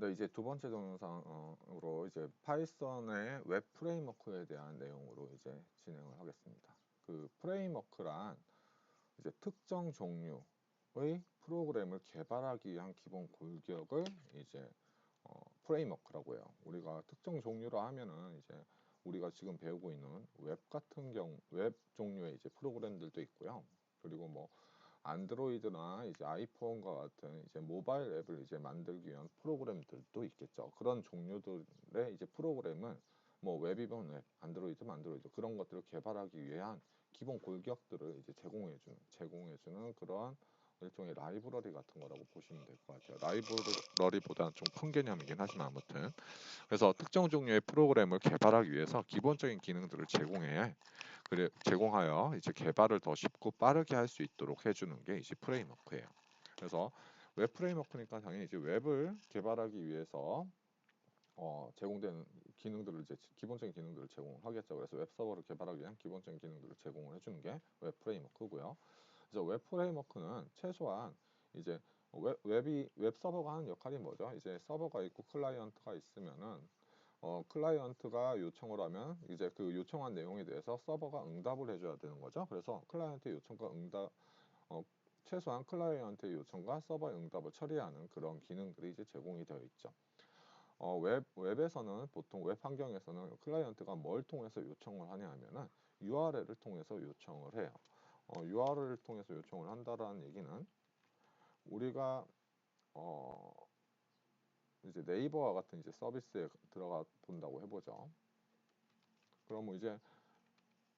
네, 이제 두 번째 동영상으로 이제 파이썬의 웹 프레임워크에 대한 내용으로 이제 진행을 하겠습니다. 그 프레임워크란 이제 특정 종류의 프로그램을 개발하기 위한 기본 골격을 이제 프레임워크라고 해요. 우리가 특정 종류라 하면은 이제 우리가 지금 배우고 있는 웹 종류의 이제 프로그램들도 있고요. 그리고 뭐 안드로이드나 이제 아이폰과 같은 이제 모바일 앱을 이제 만들기 위한 프로그램들도 있겠죠. 그런 종류들의 이제 프로그램을 뭐 웹이면 웹, 안드로이드면 안드로이드 그런 것들을 개발하기 위한 기본 골격들을 이제 제공해주는 그런 일종의 라이브러리 같은 거라고 보시면 될 것 같아요. 라이브러리보다는 좀 큰 개념이긴 하지만 아무튼 그래서 특정 종류의 프로그램을 개발하기 위해서 기본적인 기능들을 제공하여 이제 개발을 더 쉽고 빠르게 할 수 있도록 해주는 게 이제 프레임워크예요. 그래서 웹 프레임워크니까 당연히 이제 웹을 개발하기 위해서 제공되는 기능들을 이제 기본적인 기능들을 제공하겠죠. 그래서 웹 서버를 개발하기 위한 기본적인 기능들을 제공을 해주는 게 웹 프레임워크고요. 그래서 웹 프레임워크는 최소한 이제 웹 서버가 하는 역할이 뭐죠? 이제 서버가 있고 클라이언트가 있으면은 클라이언트가 요청을 하면 이제 그 요청한 내용에 대해서 서버가 응답을 해줘야 되는 거죠. 그래서 클라이언트의 요청과 어, 최소한 클라이언트의 요청과 서버의 응답을 처리하는 그런 기능들이 이제 제공이 되어 있죠. 웹에서는 보통 웹 환경에서는 클라이언트가 뭘 통해서 요청을 하냐 하면은 URL을 통해서 요청을 해요. URL을 통해서 요청을 한다라는 얘기는 우리가 어, 이제 네이버와 같은 이제 서비스에 들어가 본다고 해보죠. 그러면 이제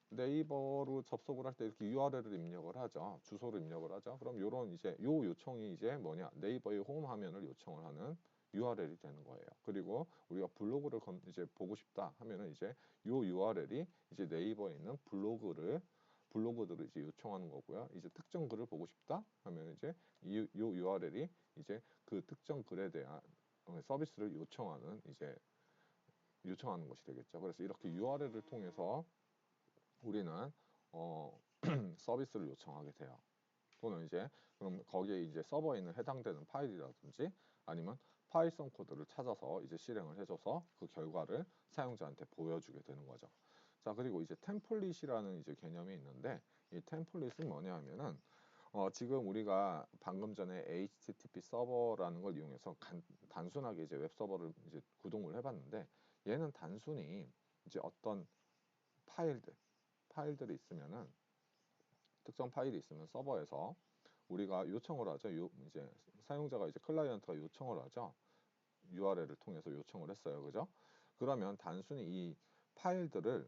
네이버로 접속을 할 때 이렇게 URL을 입력을 하죠. 주소를 입력을 하죠. 그럼 요런 이제 요 요청이 이제 뭐냐? 네이버의 홈 화면을 요청을 하는 URL이 되는 거예요. 그리고 우리가 블로그를 이제 보고 싶다 하면은 이제 요 URL이 이제 네이버에 있는 블로그들을 이제 요청하는 거고요. 이제 특정 글을 보고 싶다 하면 이제 요 URL이 이제 그 특정 글에 대한 서비스를 요청하는 것이 되겠죠. 그래서 이렇게 URL을 통해서 우리는 어, 서비스를 요청하게 돼요. 또는 이제 그럼 거기에 이제 서버에 있는 해당되는 파일이라든지 아니면 파이썬 코드를 찾아서 이제 실행을 해줘서 그 결과를 사용자한테 보여주게 되는 거죠. 자, 그리고 이제 템플릿이라는 이제 개념이 있는데 이 템플릿은 뭐냐 하면은 지금 우리가 방금 전에 HTTP 서버라는 걸 이용해서 단순하게 이제 웹 서버를 이제 구동을 해봤는데 얘는 단순히 이제 어떤 파일들 파일들이 있으면은 특정 파일이 있으면 서버에서 우리가 요청을 하죠. 이제 사용자가 이제 클라이언트가 요청을 하죠. URL을 통해서 요청을 했어요. 그죠? 그러면 단순히 이 파일들을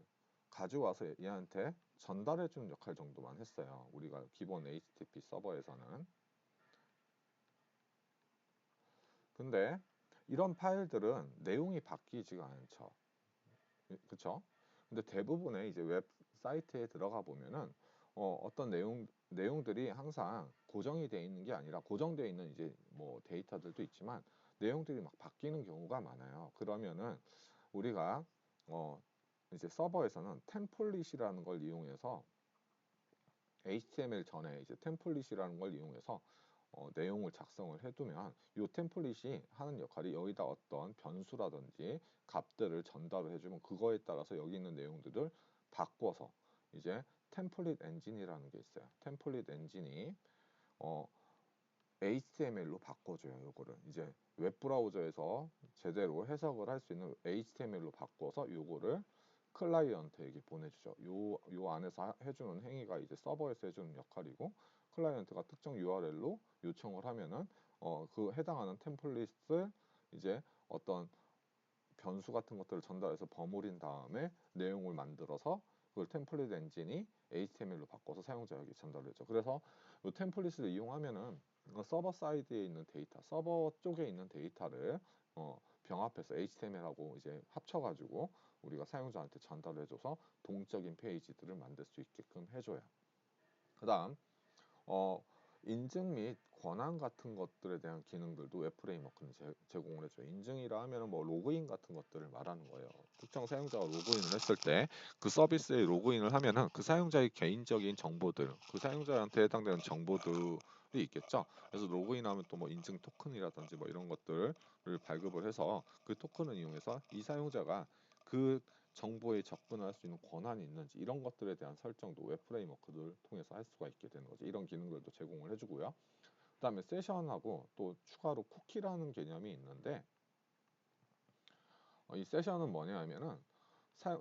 가져와서 얘한테 전달해 주는 역할 정도만 했어요. 우리가 기본 HTTP 서버에서는. 근데 이런 파일들은 내용이 바뀌지가 않죠. 그쵸? 근데 대부분의 이제 웹사이트에 들어가 보면은 어떤 내용들이 항상 고정이 되어 있는 게 아니라 고정되어 있는 이제 뭐 데이터들도 있지만 내용들이 막 바뀌는 경우가 많아요. 그러면은 우리가 어 이제 서버에서는 템플릿이라는 걸 이용해서 HTML 전에 이제 템플릿이라는 걸 이용해서 내용을 작성을 해두면 이 템플릿이 하는 역할이 여기다 어떤 변수라든지 값들을 전달을 해주면 그거에 따라서 여기 있는 내용들을 바꿔서 이제 템플릿 엔진이라는 게 있어요. 템플릿 엔진이 HTML로 바꿔줘요. 요거를 이제 웹브라우저에서 제대로 해석을 할 수 있는 HTML로 바꿔서 요거를 클라이언트에게 보내주죠. 요 안에서 해주는 행위가 이제 서버에서 해주는 역할이고 클라이언트가 특정 URL로 요청을 하면은 그 해당하는 템플릿을 이제 어떤 변수 같은 것들을 전달해서 버무린 다음에 내용을 만들어서 그걸 템플릿 엔진이 HTML로 바꿔서 사용자에게 전달했죠. 그래서 이 템플릿을 이용하면은 서버 사이드에 있는 데이터, 서버 쪽에 있는 데이터를 병합해서 HTML하고 이제 합쳐가지고 우리가 사용자한테 전달해줘서 동적인 페이지들을 만들 수 있게끔 해줘요. 그다음 어, 인증 및 권한 같은 것들에 대한 기능들도 웹 프레임워크는 제공을 해줘요. 인증이라 하면은 뭐 로그인 같은 것들을 말하는 거예요. 특정 사용자가 로그인을 했을 때 그 서비스에 로그인을 하면은 그 사용자의 개인적인 정보들, 그 사용자한테 해당되는 정보들이 있겠죠. 그래서 로그인하면 또 뭐 인증 토큰이라든지 뭐 이런 것들을 발급을 해서 그 토큰을 이용해서 이 사용자가 그 정보에 접근할 수 있는 권한이 있는지 이런 것들에 대한 설정도 웹 프레임워크를 통해서 할 수가 있게 되는 거죠. 이런 기능들도 제공을 해주고요. 그다음에 세션하고 또 추가로 쿠키라는 개념이 있는데 이 세션은 뭐냐 하면은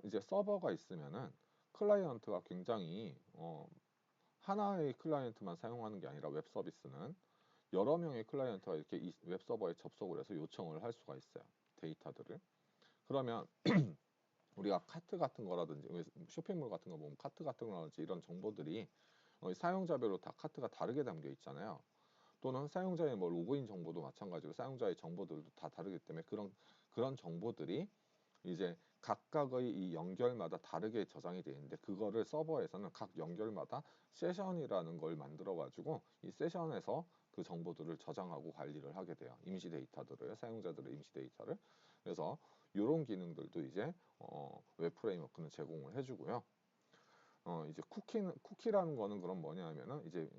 이제 서버가 있으면은 클라이언트가 굉장히 하나의 클라이언트만 사용하는 게 아니라 웹 서비스는 여러 명의 클라이언트가 이렇게 이 웹 서버에 접속을 해서 요청을 할 수가 있어요. 데이터들을. 그러면 우리가 카트 같은 거라든지 쇼핑몰 같은 거 보면 카트 같은 거라든지 이런 정보들이 사용자별로 다 카트가 다르게 담겨 있잖아요. 또는 사용자의 뭐 로그인 정보도 마찬가지로 사용자의 정보들도 다 다르기 때문에 그런 정보들이 이제 각각의 이 연결마다 다르게 저장이 되어 있는데 그거를 서버에서는 각 연결마다 세션이라는 걸 만들어 가지고 이 세션에서 그 정보들을 저장하고 관리를 하게 돼요. 임시 데이터들을 사용자들의 임시 데이터를. 그래서 이런 기능들도 이제 웹 프레임워크는 제공을 해주고요. 이제 쿠키라는 거는 그럼 뭐냐 하면은 이제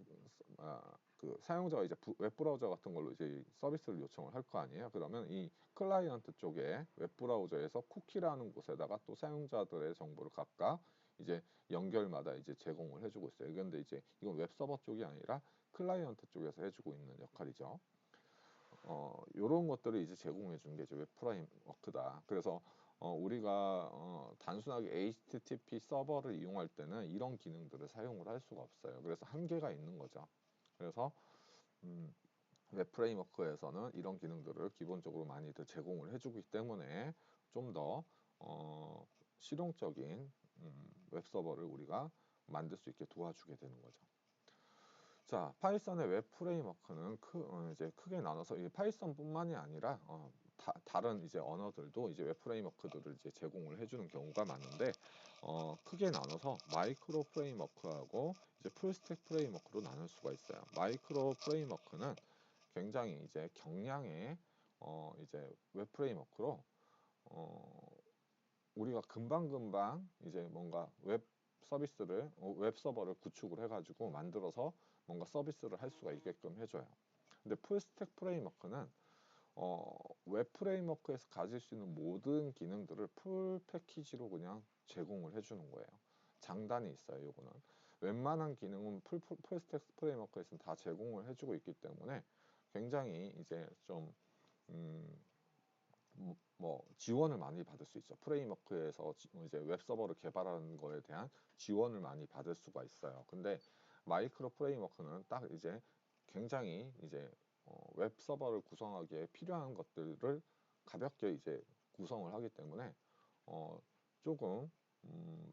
그 사용자가 이제 웹브라우저 같은 걸로 이제 서비스를 요청을 할 거 아니에요. 그러면 이 클라이언트 쪽에 웹브라우저에서 쿠키라는 곳에다가 또 사용자들의 정보를 각각 이제 연결마다 이제 제공을 해주고 있어요. 그런데 이제 이건 웹서버 쪽이 아니라 클라이언트 쪽에서 해주고 있는 역할이죠. 요런 것들을 이제 제공해 주는 게 이제 웹 프레임워크다. 그래서 우리가 단순하게 HTTP 서버를 이용할 때는 이런 기능들을 사용을 할 수가 없어요. 그래서 한계가 있는 거죠. 그래서 웹 프레임워크에서는 이런 기능들을 기본적으로 많이들 제공을 해주기 때문에 좀 더 실용적인 웹 서버를 우리가 만들 수 있게 도와주게 되는 거죠. 자, 파이썬의 웹 프레임워크는 이제 크게 나눠서 이 파이썬뿐만이 아니라 다른 이제 언어들도 이제 웹 프레임워크들을 이제 제공을 해주는 경우가 많은데 크게 나눠서 마이크로 프레임워크하고 이제 풀스택 프레임워크로 나눌 수가 있어요. 마이크로 프레임워크는 굉장히 이제 경량의 이제 웹 프레임워크로 우리가 금방금방 이제 뭔가 웹 서비스를 웹 서버를 구축을 해가지고 만들어서 뭔가 서비스를 할 수가 있게끔 해줘요. 근데 풀스택 프레임워크는 웹 프레임워크에서 가질 수 있는 모든 기능들을 풀 패키지로 그냥 제공을 해주는 거예요. 장단이 있어요. 요거는 웬만한 기능은 풀스택 프레임워크에서는 다 제공을 해주고 있기 때문에 굉장히 이제 좀 뭐 지원을 많이 받을 수 있죠. 프레임워크에서 이제 웹 서버를 개발하는 거에 대한 지원을 많이 받을 수가 있어요. 근데 마이크로 프레임워크는 딱 이제 굉장히 이제 웹 서버를 구성하기에 필요한 것들을 가볍게 이제 구성을 하기 때문에 조금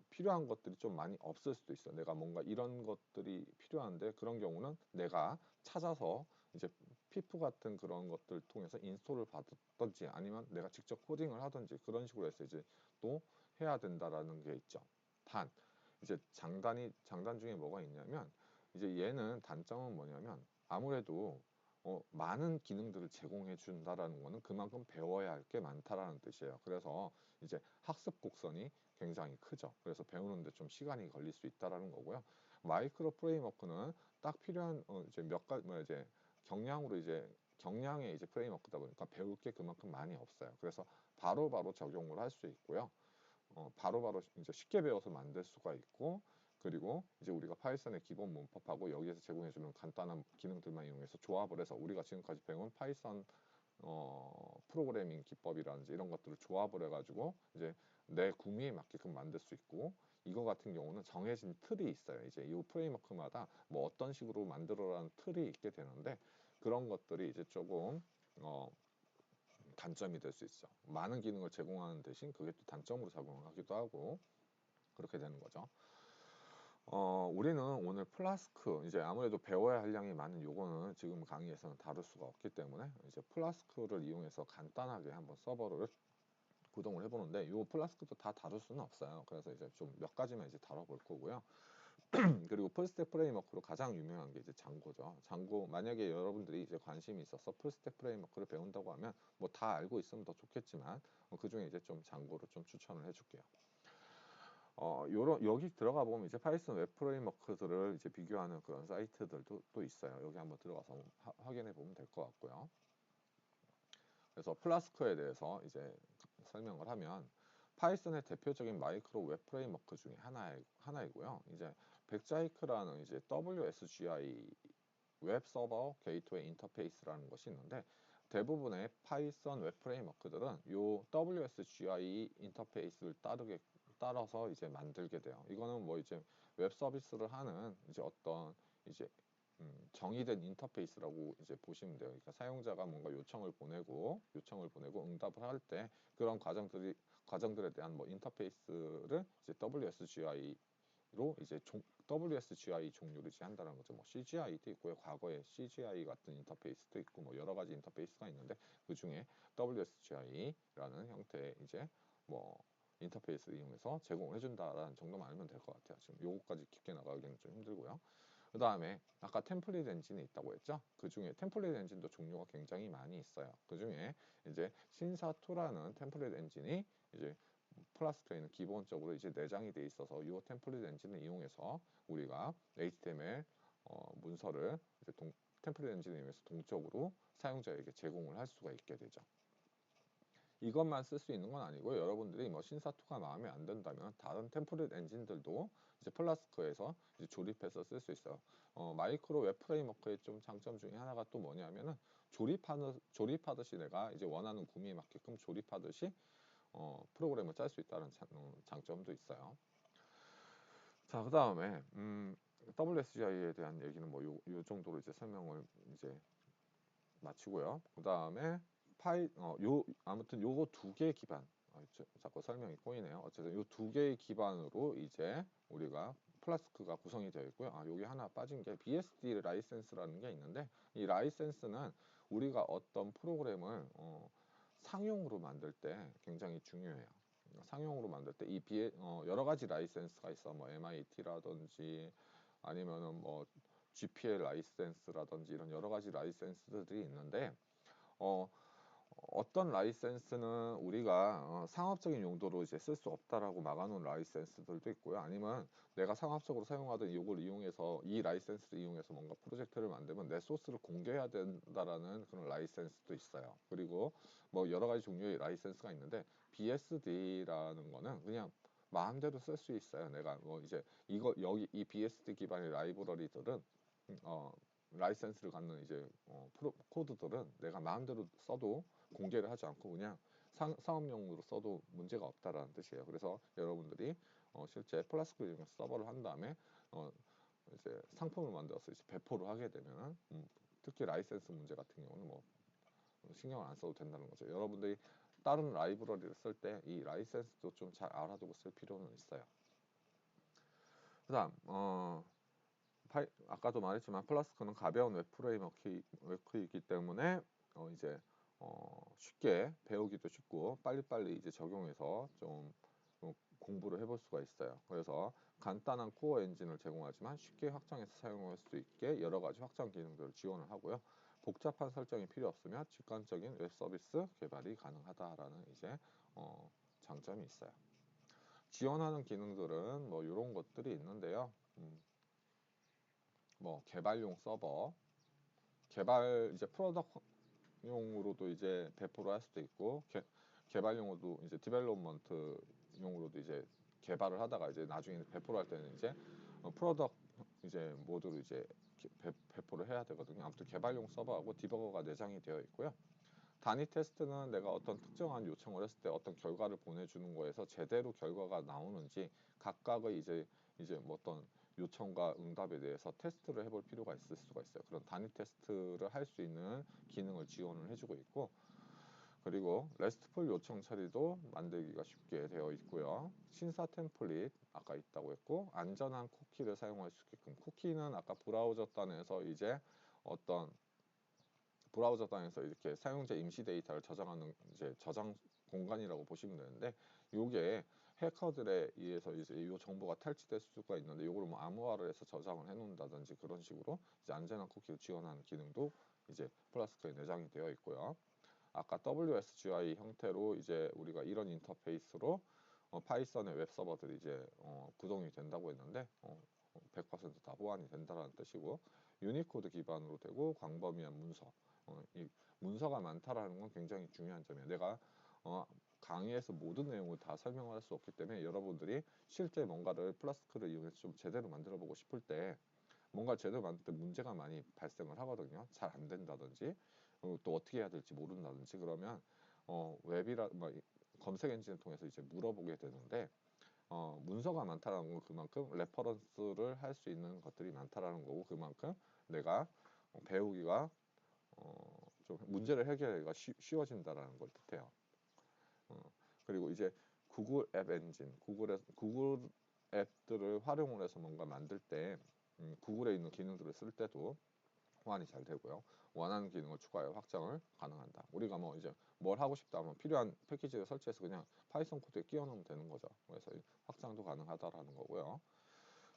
필요한 것들이 좀 많이 없을 수도 있어요. 내가 뭔가 이런 것들이 필요한데 그런 경우는 내가 찾아서 이제 피프 같은 그런 것들 통해서 인스톨을 받든지 아니면 내가 직접 코딩을 하든지 그런 식으로 해서 이제 또 해야 된다라는 게 있죠. 단 이제 장단 중에 뭐가 있냐면 이제 얘는 단점은 뭐냐면 아무래도 많은 기능들을 제공해 준다라는 거는 그만큼 배워야 할 게 많다라는 뜻이에요. 그래서 이제 학습 곡선이 굉장히 크죠. 그래서 배우는데 좀 시간이 걸릴 수 있다라는 거고요. 마이크로 프레임워크는 딱 필요한 이제 몇 가지 뭐 이제 경량으로 이제 경량의 이제 프레임워크다 보니까 배울 게 그만큼 많이 없어요. 그래서 바로바로 적용을 할 수 있고요. 바로바로 이제 쉽게 배워서 만들 수가 있고 그리고 이제 우리가 파이썬의 기본 문법하고 여기에서 제공해주는 간단한 기능들만 이용해서 조합을 해서 우리가 지금까지 배운 파이썬 프로그래밍 기법이라든지 이런 것들을 조합을 해가지고 이제 내 구미에 맞게끔 만들 수 있고 이거 같은 경우는 정해진 틀이 있어요. 이제 이 프레임워크마다 뭐 어떤 식으로 만들어라는 틀이 있게 되는데 그런 것들이 이제 조금 단점이 될 수 있어. 많은 기능을 제공하는 대신 그게 또 단점으로 작용하기도 하고 그렇게 되는 거죠. 우리는 오늘 플라스크 이제 아무래도 배워야 할 양이 많은 요거는 지금 강의에서는 다룰 수가 없기 때문에 이제 플라스크를 이용해서 간단하게 한번 서버를 구동을 해보는데 요 플라스크도 다 다룰 수는 없어요. 그래서 이제 좀 몇 가지만 이제 다뤄볼 거고요. 그리고 풀스택 프레임워크로 가장 유명한 게 이제 장고죠. 장고 만약에 여러분들이 이제 관심이 있어서 풀스택 프레임워크를 배운다고 하면 뭐 다 알고 있으면 더 좋겠지만 그 중에 이제 좀 장고를 좀 추천을 해줄게요. 여기 들어가 보면 이제 파이썬 웹 프레임워크들을 이제 비교하는 그런 사이트들도 또 있어요. 여기 한번 들어가서 확인해 보면 될 것 같고요. 그래서 플라스크에 대해서 이제 설명을 하면 파이썬의 대표적인 마이크로 웹 프레임워크 중에 하나이고요. 이제 백자이크라는 이제 WSGI 웹 서버 게이트웨이 인터페이스라는 것이 있는데 대부분의 파이썬 웹 프레임워크들은 요 WSGI 인터페이스를 따라서 이제 만들게 돼요. 이거는 뭐 이제 웹 서비스를 하는 이제 어떤 이제 정의된 인터페이스라고 이제 보시면 돼요. 그러니까 사용자가 뭔가 요청을 보내고 응답을 할 때 그런 과정들에 대한 뭐 인터페이스를 이제 WSGI로 이제 WSGI 종류를 이제 한다는 거죠. 뭐 CGI도 있고요. 과거에 CGI 같은 인터페이스도 있고 뭐 여러 가지 인터페이스가 있는데 그 중에 WSGI라는 형태의 이제 뭐 인터페이스를 이용해서 제공을 해준다라는 정도만 알면 될 것 같아요. 지금 요거까지 깊게 나가기는 좀 힘들고요. 그 다음에 아까 템플릿 엔진이 있다고 했죠. 그 중에 템플릿 엔진도 종류가 굉장히 많이 있어요. 그 중에 이제 신사2라는 템플릿 엔진이 이제 플라스크에는 기본적으로 이제 내장이 돼 있어서 이 템플릿 엔진을 이용해서 우리가 HTML 문서를 이제 템플릿 엔진을 이용해서 동적으로 사용자에게 제공을 할 수가 있게 되죠. 이것만 쓸 수 있는 건 아니고 여러분들이 뭐 신사2가 마음에 안 든다면 다른 템플릿 엔진들도 이제 플라스크에서 이제 조립해서 쓸 수 있어요. 마이크로 웹 프레임워크의 좀 장점 중에 하나가 또 뭐냐면은 조립하듯이 내가 이제 원하는 구미에 맞게끔 조립하듯이 프로그램을 짤 수 있다는 장점도 있어요. 자, 그 다음에 WSGI에 대한 얘기는 뭐 요 정도로 이제 설명을 이제 마치고요. 그 다음에 아무튼 요거 두 개 기반 자꾸 설명이 꼬이네요. 어쨌든 요 두 개의 기반으로 이제 우리가 플라스크가 구성이 되어 있고요. 여기 하나 빠진 게 BSD 라이센스라는 게 있는데 이 라이센스는 우리가 어떤 프로그램을 상용으로 만들 때 굉장히 중요해요. 상용으로 만들 때 이 여러 가지 라이센스가 있어. 뭐 MIT라든지 아니면은 뭐 GPL 라이센스라든지 이런 여러 가지 라이센스들이 있는데 어떤 라이센스는 우리가 상업적인 용도로 이제 쓸 수 없다라고 막아놓은 라이센스들도 있고요. 아니면 내가 상업적으로 사용하던 이걸 이용해서 이 라이센스를 이용해서 뭔가 프로젝트를 만들면 내 소스를 공개해야 된다라는 그런 라이센스도 있어요. 그리고 뭐 여러 가지 종류의 라이센스가 있는데 BSD라는 거는 그냥 마음대로 쓸 수 있어요. 내가 뭐 이제 여기 이 BSD 기반의 라이브러리들은 라이센스를 갖는 이제 코드들은 내가 마음대로 써도 공개를 하지 않고 그냥 상업용으로 써도 문제가 없다라는 뜻이에요. 그래서 여러분들이 실제 플라스크 이용해서 서버를 한 다음에 이제 상품을 만들어서 이제 배포를 하게 되면 특히 라이센스 문제 같은 경우는 뭐 신경을 안 써도 된다는 거죠. 여러분들이 다른 라이브러리를 쓸 때 이 라이센스도 좀 잘 알아두고 쓸 필요는 있어요. 그다음 아까도 말했지만 플라스크는 가벼운 웹 프레임워크이기 때문에 이제 쉽게 배우기도 쉽고 빨리빨리 이제 적용해서 좀 공부를 해볼 수가 있어요. 그래서 간단한 코어 엔진을 제공하지만 쉽게 확장해서 사용할 수 있게 여러 가지 확장 기능들을 지원을 하고요. 복잡한 설정이 필요 없으며 직관적인 웹 서비스 개발이 가능하다라는 이제 장점이 있어요. 지원하는 기능들은 뭐 이런 것들이 있는데요. 뭐 개발용 서버, 이제 프로덕트용으로도 이제 배포를 할 수도 있고 개발용으로도 이제 디벨롭먼트용으로도 이제 개발을 하다가 이제 나중에 배포를 할 때는 이제 프로덕트 이제 모드로 이제 배포를 해야 되거든요. 아무튼 개발용 서버하고 디버거가 내장이 되어 있고요. 단위 테스트는 내가 어떤 특정한 요청을 했을 때 어떤 결과를 보내주는 거에서 제대로 결과가 나오는지 각각의 이제 뭐 어떤 요청과 응답에 대해서 테스트를 해볼 필요가 있을 수가 있어요. 그런 단위 테스트를 할 수 있는 기능을 지원을 해주고 있고 그리고 레스트풀 요청 처리도 만들기가 쉽게 되어 있고요. 신사 템플릿 아까 있다고 했고 안전한 쿠키를 사용할 수 있게끔 쿠키는 아까 브라우저 단에서 이제 어떤 브라우저 단에서 이렇게 사용자 임시 데이터를 저장하는 이제 저장 공간이라고 보시면 되는데 이게 해커들에 의해서 이제 이 정보가 탈취될 수가 있는데 이걸 뭐 암호화를 해서 저장을 해 놓는다든지 그런 식으로 이제 안전한 쿠키를 지원하는 기능도 이제 플라스크에 내장이 되어 있고요. 아까 WSGI 형태로 이제 우리가 이런 인터페이스로 파이썬의 웹 서버들이 이제 구동이 된다고 했는데 100%다 보완이 된다는 뜻이고 유니코드 기반으로 되고 광범위한 문서 이 문서가 많다라는 건 굉장히 중요한 점이에요. 내가 강의에서 모든 내용을 다 설명할 수 없기 때문에 여러분들이 실제 뭔가를 플라스크를 이용해서 좀 제대로 만들어 보고 싶을 때 뭔가 제대로 만들 때 문제가 많이 발생을 하거든요. 잘 안 된다든지 또 어떻게 해야 될지 모른다든지 그러면 웹이라 검색 엔진을 통해서 이제 물어보게 되는데 문서가 많다라는 건 그만큼 레퍼런스를 할 수 있는 것들이 많다라는 거고 그만큼 내가 배우기가 좀 문제를 해결하기가 쉬워진다라는 걸 뜻해요. 그리고 이제 구글 앱 엔진, 구글 앱들을 활용을 해서 뭔가 만들 때 구글에 있는 기능들을 쓸 때도 호환이 잘 되고요. 원하는 기능을 추가해 확장을 가능한다. 우리가 뭐 이제 뭘 하고 싶다 하면 필요한 패키지를 설치해서 그냥 파이썬 코드에 끼워 넣으면 되는 거죠. 그래서 확장도 가능하다라는 거고요.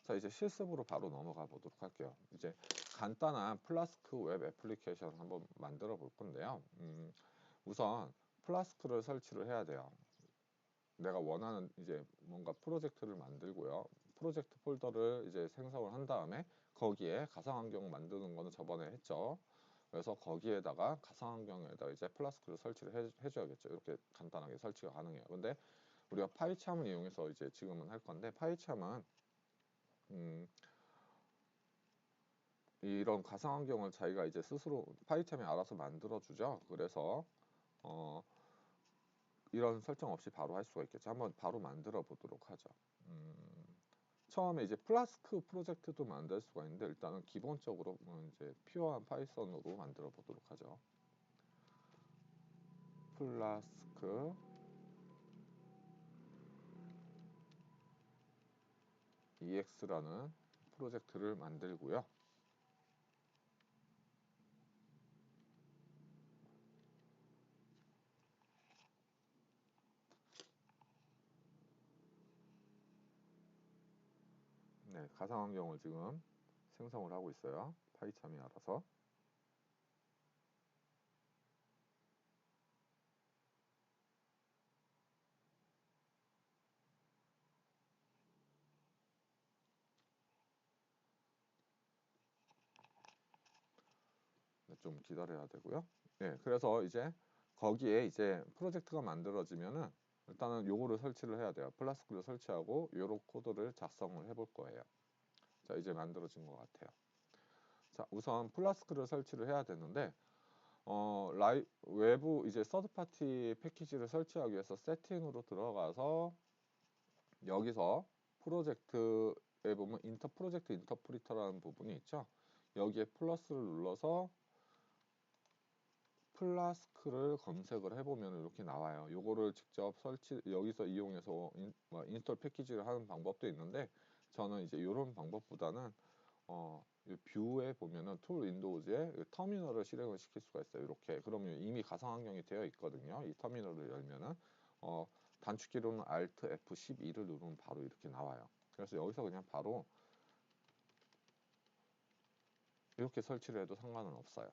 자, 이제 실습으로 바로 넘어가 보도록 할게요. 이제 간단한 플라스크 웹 애플리케이션을 한번 만들어 볼 건데요. 우선 플라스크를 설치를 해야 돼요. 내가 원하는 이제 뭔가 프로젝트를 만들고요. 프로젝트 폴더를 이제 생성을 한 다음에 거기에 가상환경 만드는 거는 저번에 했죠. 그래서 거기에다가 가상환경에다가 이제 플라스크를 설치를 해줘야겠죠. 이렇게 간단하게 설치가 가능해요. 근데 우리가 파이참을 이용해서 이제 지금은 할 건데 파이참은 이런 가상환경을 자기가 이제 스스로 파이참이 알아서 만들어주죠. 그래서 이런 설정 없이 바로 할 수가 있겠죠. 한번 바로 만들어 보도록 하죠. 처음에 이제 플라스크 프로젝트도 만들 수가 있는데 일단은 기본적으로 이제 퓨어한 파이썬으로 만들어 보도록 하죠. 플라스크 EX라는 프로젝트를 만들고요. 네, 가상환경을 지금 생성을 하고 있어요. 파이참이 알아서. 네, 좀 기다려야 되고요. 네, 그래서 이제 거기에 이제 프로젝트가 만들어지면은 일단은 요거를 설치를 해야 돼요. 플라스크를 설치하고 요런 코드를 작성을 해볼 거예요. 자, 이제 만들어진 것 같아요. 자, 우선 플라스크를 설치를 해야 되는데 외부 이제 서드 파티 패키지를 설치하기 위해서 세팅으로 들어가서 여기서 프로젝트에 보면 프로젝트 인터프리터라는 부분이 있죠. 여기에 플러스를 눌러서 플라스크를 검색을 해보면 이렇게 나와요. 요거를 직접 여기서 이용해서 인스톨 패키지를 하는 방법도 있는데 저는 이제 이런 방법보다는 뷰에 보면은 툴 윈도우즈에 터미널을 실행을 시킬 수가 있어요. 이렇게 그러면 이미 가상 환경이 되어 있거든요. 이 터미널을 열면은 단축키로는 Alt F12를 누르면 바로 이렇게 나와요. 그래서 여기서 그냥 바로 이렇게 설치를 해도 상관은 없어요.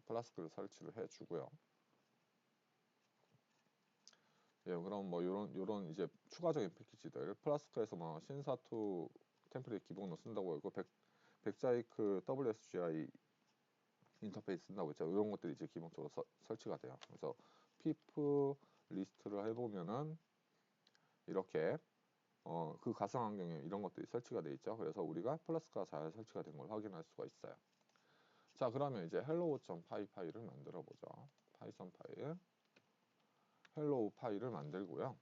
플라스크를 설치를 해주고요. 예, 그럼 뭐 요런 이제 추가적인 패키지들 플라스크에서 뭐 신사2 템플릿 기본으로 쓴다고 하고 백자이크 WSGI 인터페이스 쓴다고 했죠. 이런 것들이 이제 기본적으로 설치가 돼요. 그래서 피프 리스트를 해보면은 이렇게 그 가상 환경에 이런 것들이 설치가 돼 있죠. 그래서 우리가 플라스크가 잘 설치가 된 걸 확인할 수가 있어요. 자, 그러면 이제 hello.py 파일을 만들어 보죠. 파이썬 파일 hello 파일을 만들고요.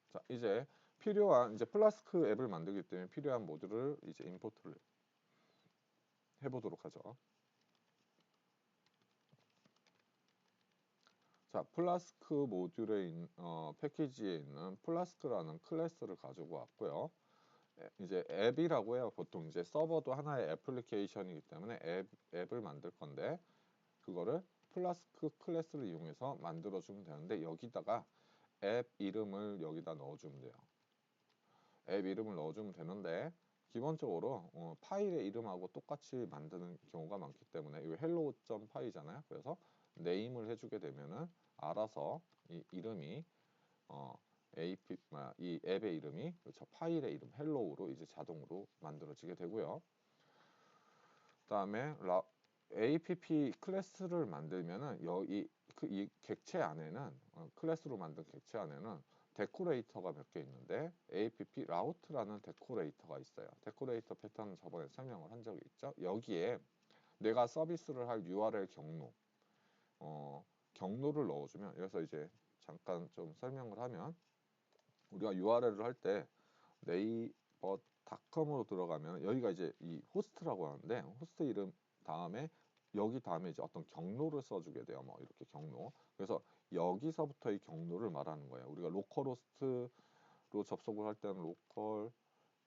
자, 이제 필요한 이제 플라스크 앱을 만들기 때문에 필요한 모듈을 이제 임포트를 해보도록 하죠. 자, 플라스크 모듈에 패키지에 있는 플라스크라는 클래스를 가지고 왔고요. 이제 앱이라고 해요. 보통 이제 서버도 하나의 애플리케이션이기 때문에 앱을 만들 건데 그거를 플라스크 클래스를 이용해서 만들어 주면 되는데 여기다가 앱 이름을 여기다 넣어주면 돼요. 앱 이름을 넣어주면 되는데 기본적으로 파일의 이름하고 똑같이 만드는 경우가 많기 때문에 이 hello.py잖아요. 그래서 네임을 해주게 되면은 알아서 이 이름이 이 앱의 이름이 그렇죠. 파일의 이름 hello로 이제 자동으로 만들어지게 되고요. 그다음에 app 클래스를 만들면은 여기 이 객체 안에는 클래스로 만든 객체 안에는 데코레이터가 몇 개 있는데 app 라우트라는 데코레이터가 있어요. 데코레이터 패턴은 저번에 설명을 한 적이 있죠. 여기에 내가 서비스를 할 URL 경로 경로를 넣어주면, 그래서 이제 잠깐 좀 설명을 하면, 우리가 URL을 할 때 네이버닷컴으로 들어가면 여기가 이제 이 호스트라고 하는데, 호스트 이름 다음에 여기 다음에 이제 어떤 경로를 써주게 돼요. 뭐 이렇게 경로. 그래서 여기서부터 이 경로를 말하는 거예요. 우리가 로컬 호스트로 접속을 할 때는 로컬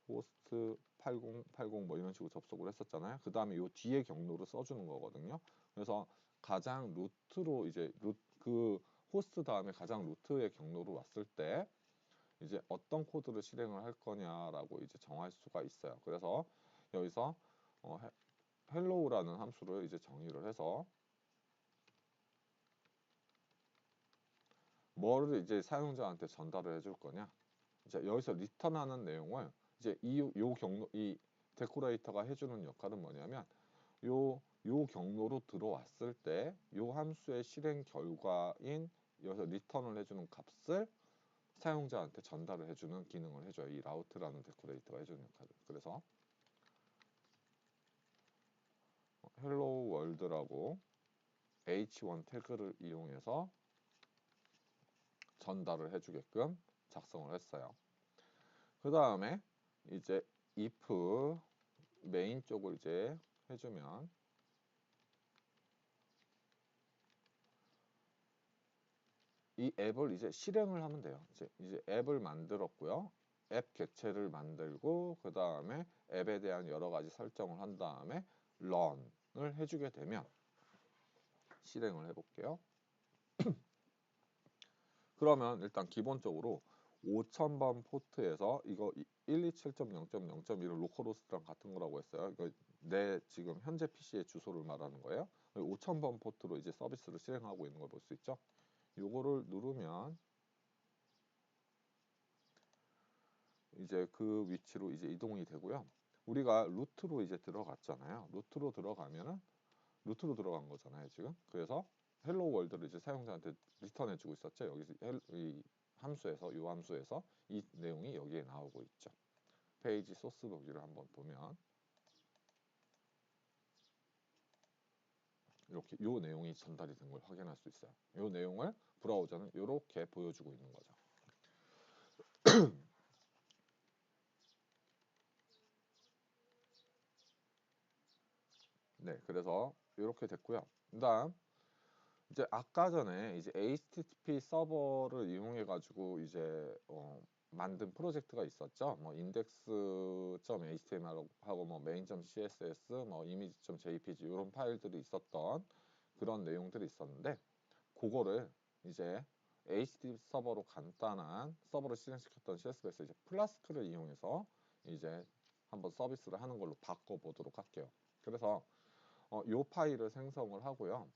호스트 8080 뭐 이런 식으로 접속을 했었잖아요. 그 다음에 요 뒤에 경로를 써주는 거거든요. 그래서 가장 루트로 이제 그 호스트 다음에 가장 루트의 경로로 왔을 때 이제 어떤 코드를 실행을 할 거냐라고 이제 정할 수가 있어요. 그래서 여기서 hello라는 함수를 이제 정의를 해서 뭐를 이제 사용자한테 전달을 해줄 거냐. 이제 여기서 리턴하는 내용을 이제 요 경로, 이 데코레이터가 해주는 역할은 뭐냐면 요 경로로 들어왔을 때 요 함수의 실행 결과인 여기서 리턴을 해주는 값을 사용자한테 전달을 해주는 기능을 해줘요. 이 라우트라는 데코레이터가 해주는 역할을. 그래서 hello world라고 h1 태그를 이용해서 전달을 해주게끔 작성을 했어요. 그 다음에 이제 if 메인 쪽을 이제 해주면 이 앱을 이제 실행을 하면 돼요. 이제 앱을 만들었고요. 앱 객체를 만들고 그 다음에 앱에 대한 여러 가지 설정을 한 다음에 run을 해주게 되면 실행을 해볼게요. 그러면 일단 기본적으로 5000번 포트에서 이거 127.0.0.1을 로컬호스트랑 같은 거라고 했어요. 이거 내 지금 현재 PC의 주소를 말하는 거예요. 5000번 포트로 이제 서비스를 실행하고 있는 걸 볼 수 있죠. 요거를 누르면 이제 그 위치로 이제 이동이 되고요. 우리가 루트로 이제 들어갔잖아요. 루트로 들어간 거잖아요, 지금. 그래서 헬로 월드를 이제 사용자한테 리턴해 주고 있었죠. 여기서 이 함수에서 이 함수에서 이 내용이 여기에 나오고 있죠. 페이지 소스 보기를 한번 보면 이렇게 요 내용이 전달이 된 걸 확인할 수 있어요. 요 내용을 브라우저는 이렇게 보여주고 있는 거죠. 네, 그래서 이렇게 됐고요. 그다음 이제 아까 전에 이제 HTTP 서버를 이용해 가지고 이제 만든 프로젝트가 있었죠. 뭐 index.html하고 뭐 main.css, 뭐 image.jpg 이런 파일들이 있었던 그런 내용들이 있었는데, 그거를 이제 HTTP 서버로 간단한 서버를 실행시켰던 CSS에서 이제 플라스크를 이용해서 이제 한번 서비스를 하는 걸로 바꿔 보도록 할게요. 그래서 요 파일을 생성을 하고요.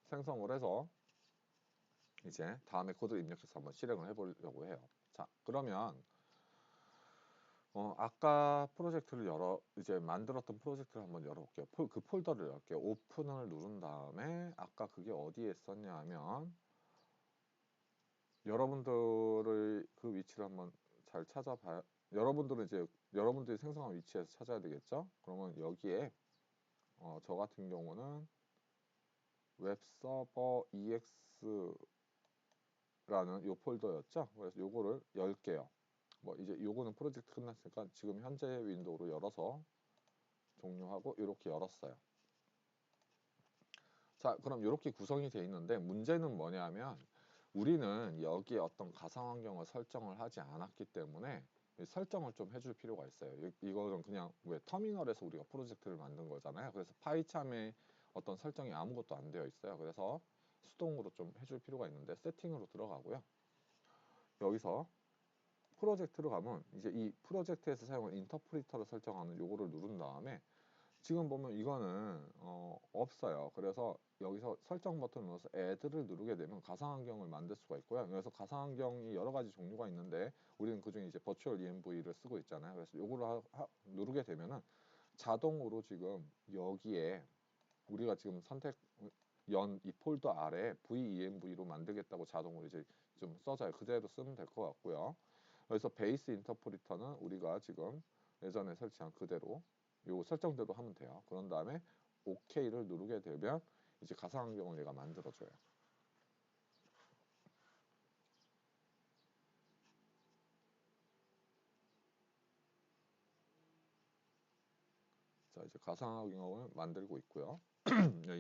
생성을 해서 이제 다음에 코드를 입력해서 한번 실행을 해보려고 해요. 자, 그러면 아까 프로젝트를 이제 만들었던 프로젝트를 한번 열어볼게요. 그 폴더를 열게요. 오픈을 누른 다음에 아까 그게 어디에 있었냐 하면, 여러분들의 그 위치를 한번 잘 찾아봐요. 여러분들은 이제 여러분들이 생성한 위치에서 찾아야 되겠죠? 그러면 여기에 저 같은 경우는 웹서버 ex라는 요 폴더였죠. 그래서 요거를 열게요. 뭐 이제 요거는 프로젝트 끝났으니까 지금 현재 윈도우로 열어서 종료하고 이렇게 열었어요. 자, 그럼 이렇게 구성이 돼 있는데 문제는 뭐냐면, 우리는 여기에 어떤 가상 환경을 설정을 하지 않았기 때문에 설정을 좀 해줄 필요가 있어요. 이거는 그냥 왜 터미널에서 우리가 프로젝트를 만든 거잖아요. 그래서 파이참에 어떤 설정이 아무것도 안 되어 있어요. 그래서 수동으로 좀 해줄 필요가 있는데, 세팅으로 들어가고요. 여기서 프로젝트로 가면 이제 이 프로젝트에서 사용하는 인터프리터를 설정하는 요거를 누른 다음에 지금 보면 이거는 없어요. 그래서 여기서 설정 버튼을 눌러서 add를 누르게 되면 가상환경을 만들 수가 있고요. 그래서 가상환경이 여러 가지 종류가 있는데 우리는 그중에 이제 버추얼 env를 쓰고 있잖아요. 그래서 요거를 누르게 되면은 자동으로 지금 여기에 우리가 지금 선택 연 이 폴더 아래 venv로 만들겠다고 자동으로 이제 좀 써져요. 그대로 쓰면 될 것 같고요. 그래서 베이스 인터프리터는 우리가 지금 예전에 설치한 그대로 요 설정대로 하면 돼요. 그런 다음에 OK를 누르게 되면 이제 가상환경을 얘가 만들어줘요. 자, 이제 가상환경을 만들고 있고요.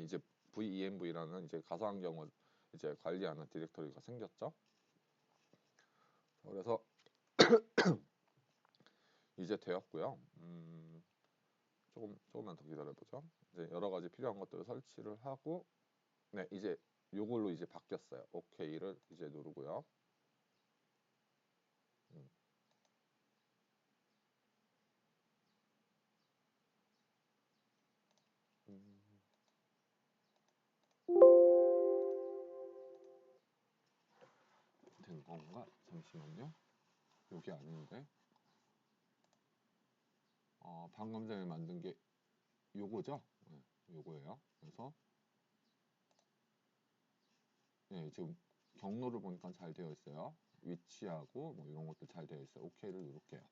이제 venv라는 이제 가상환경을 이제 관리하는 디렉터리가 생겼죠. 그래서 이제 되었고요. 조금만 더 기다려보죠. 이제 여러 가지 필요한 것들을 설치를 하고, 네, 이제 요걸로 이제 바뀌었어요. OK를 이제 누르고요. 음, 음, 된 건가? 잠시만요. 여기 아닌데. 방금 전에 만든 게 요거죠? 네, 요거예요. 그래서 네, 지금 경로를 보니까 잘 되어 있어요. 위치하고 뭐 이런 것도 잘 되어 있어요. OK를 누를게요.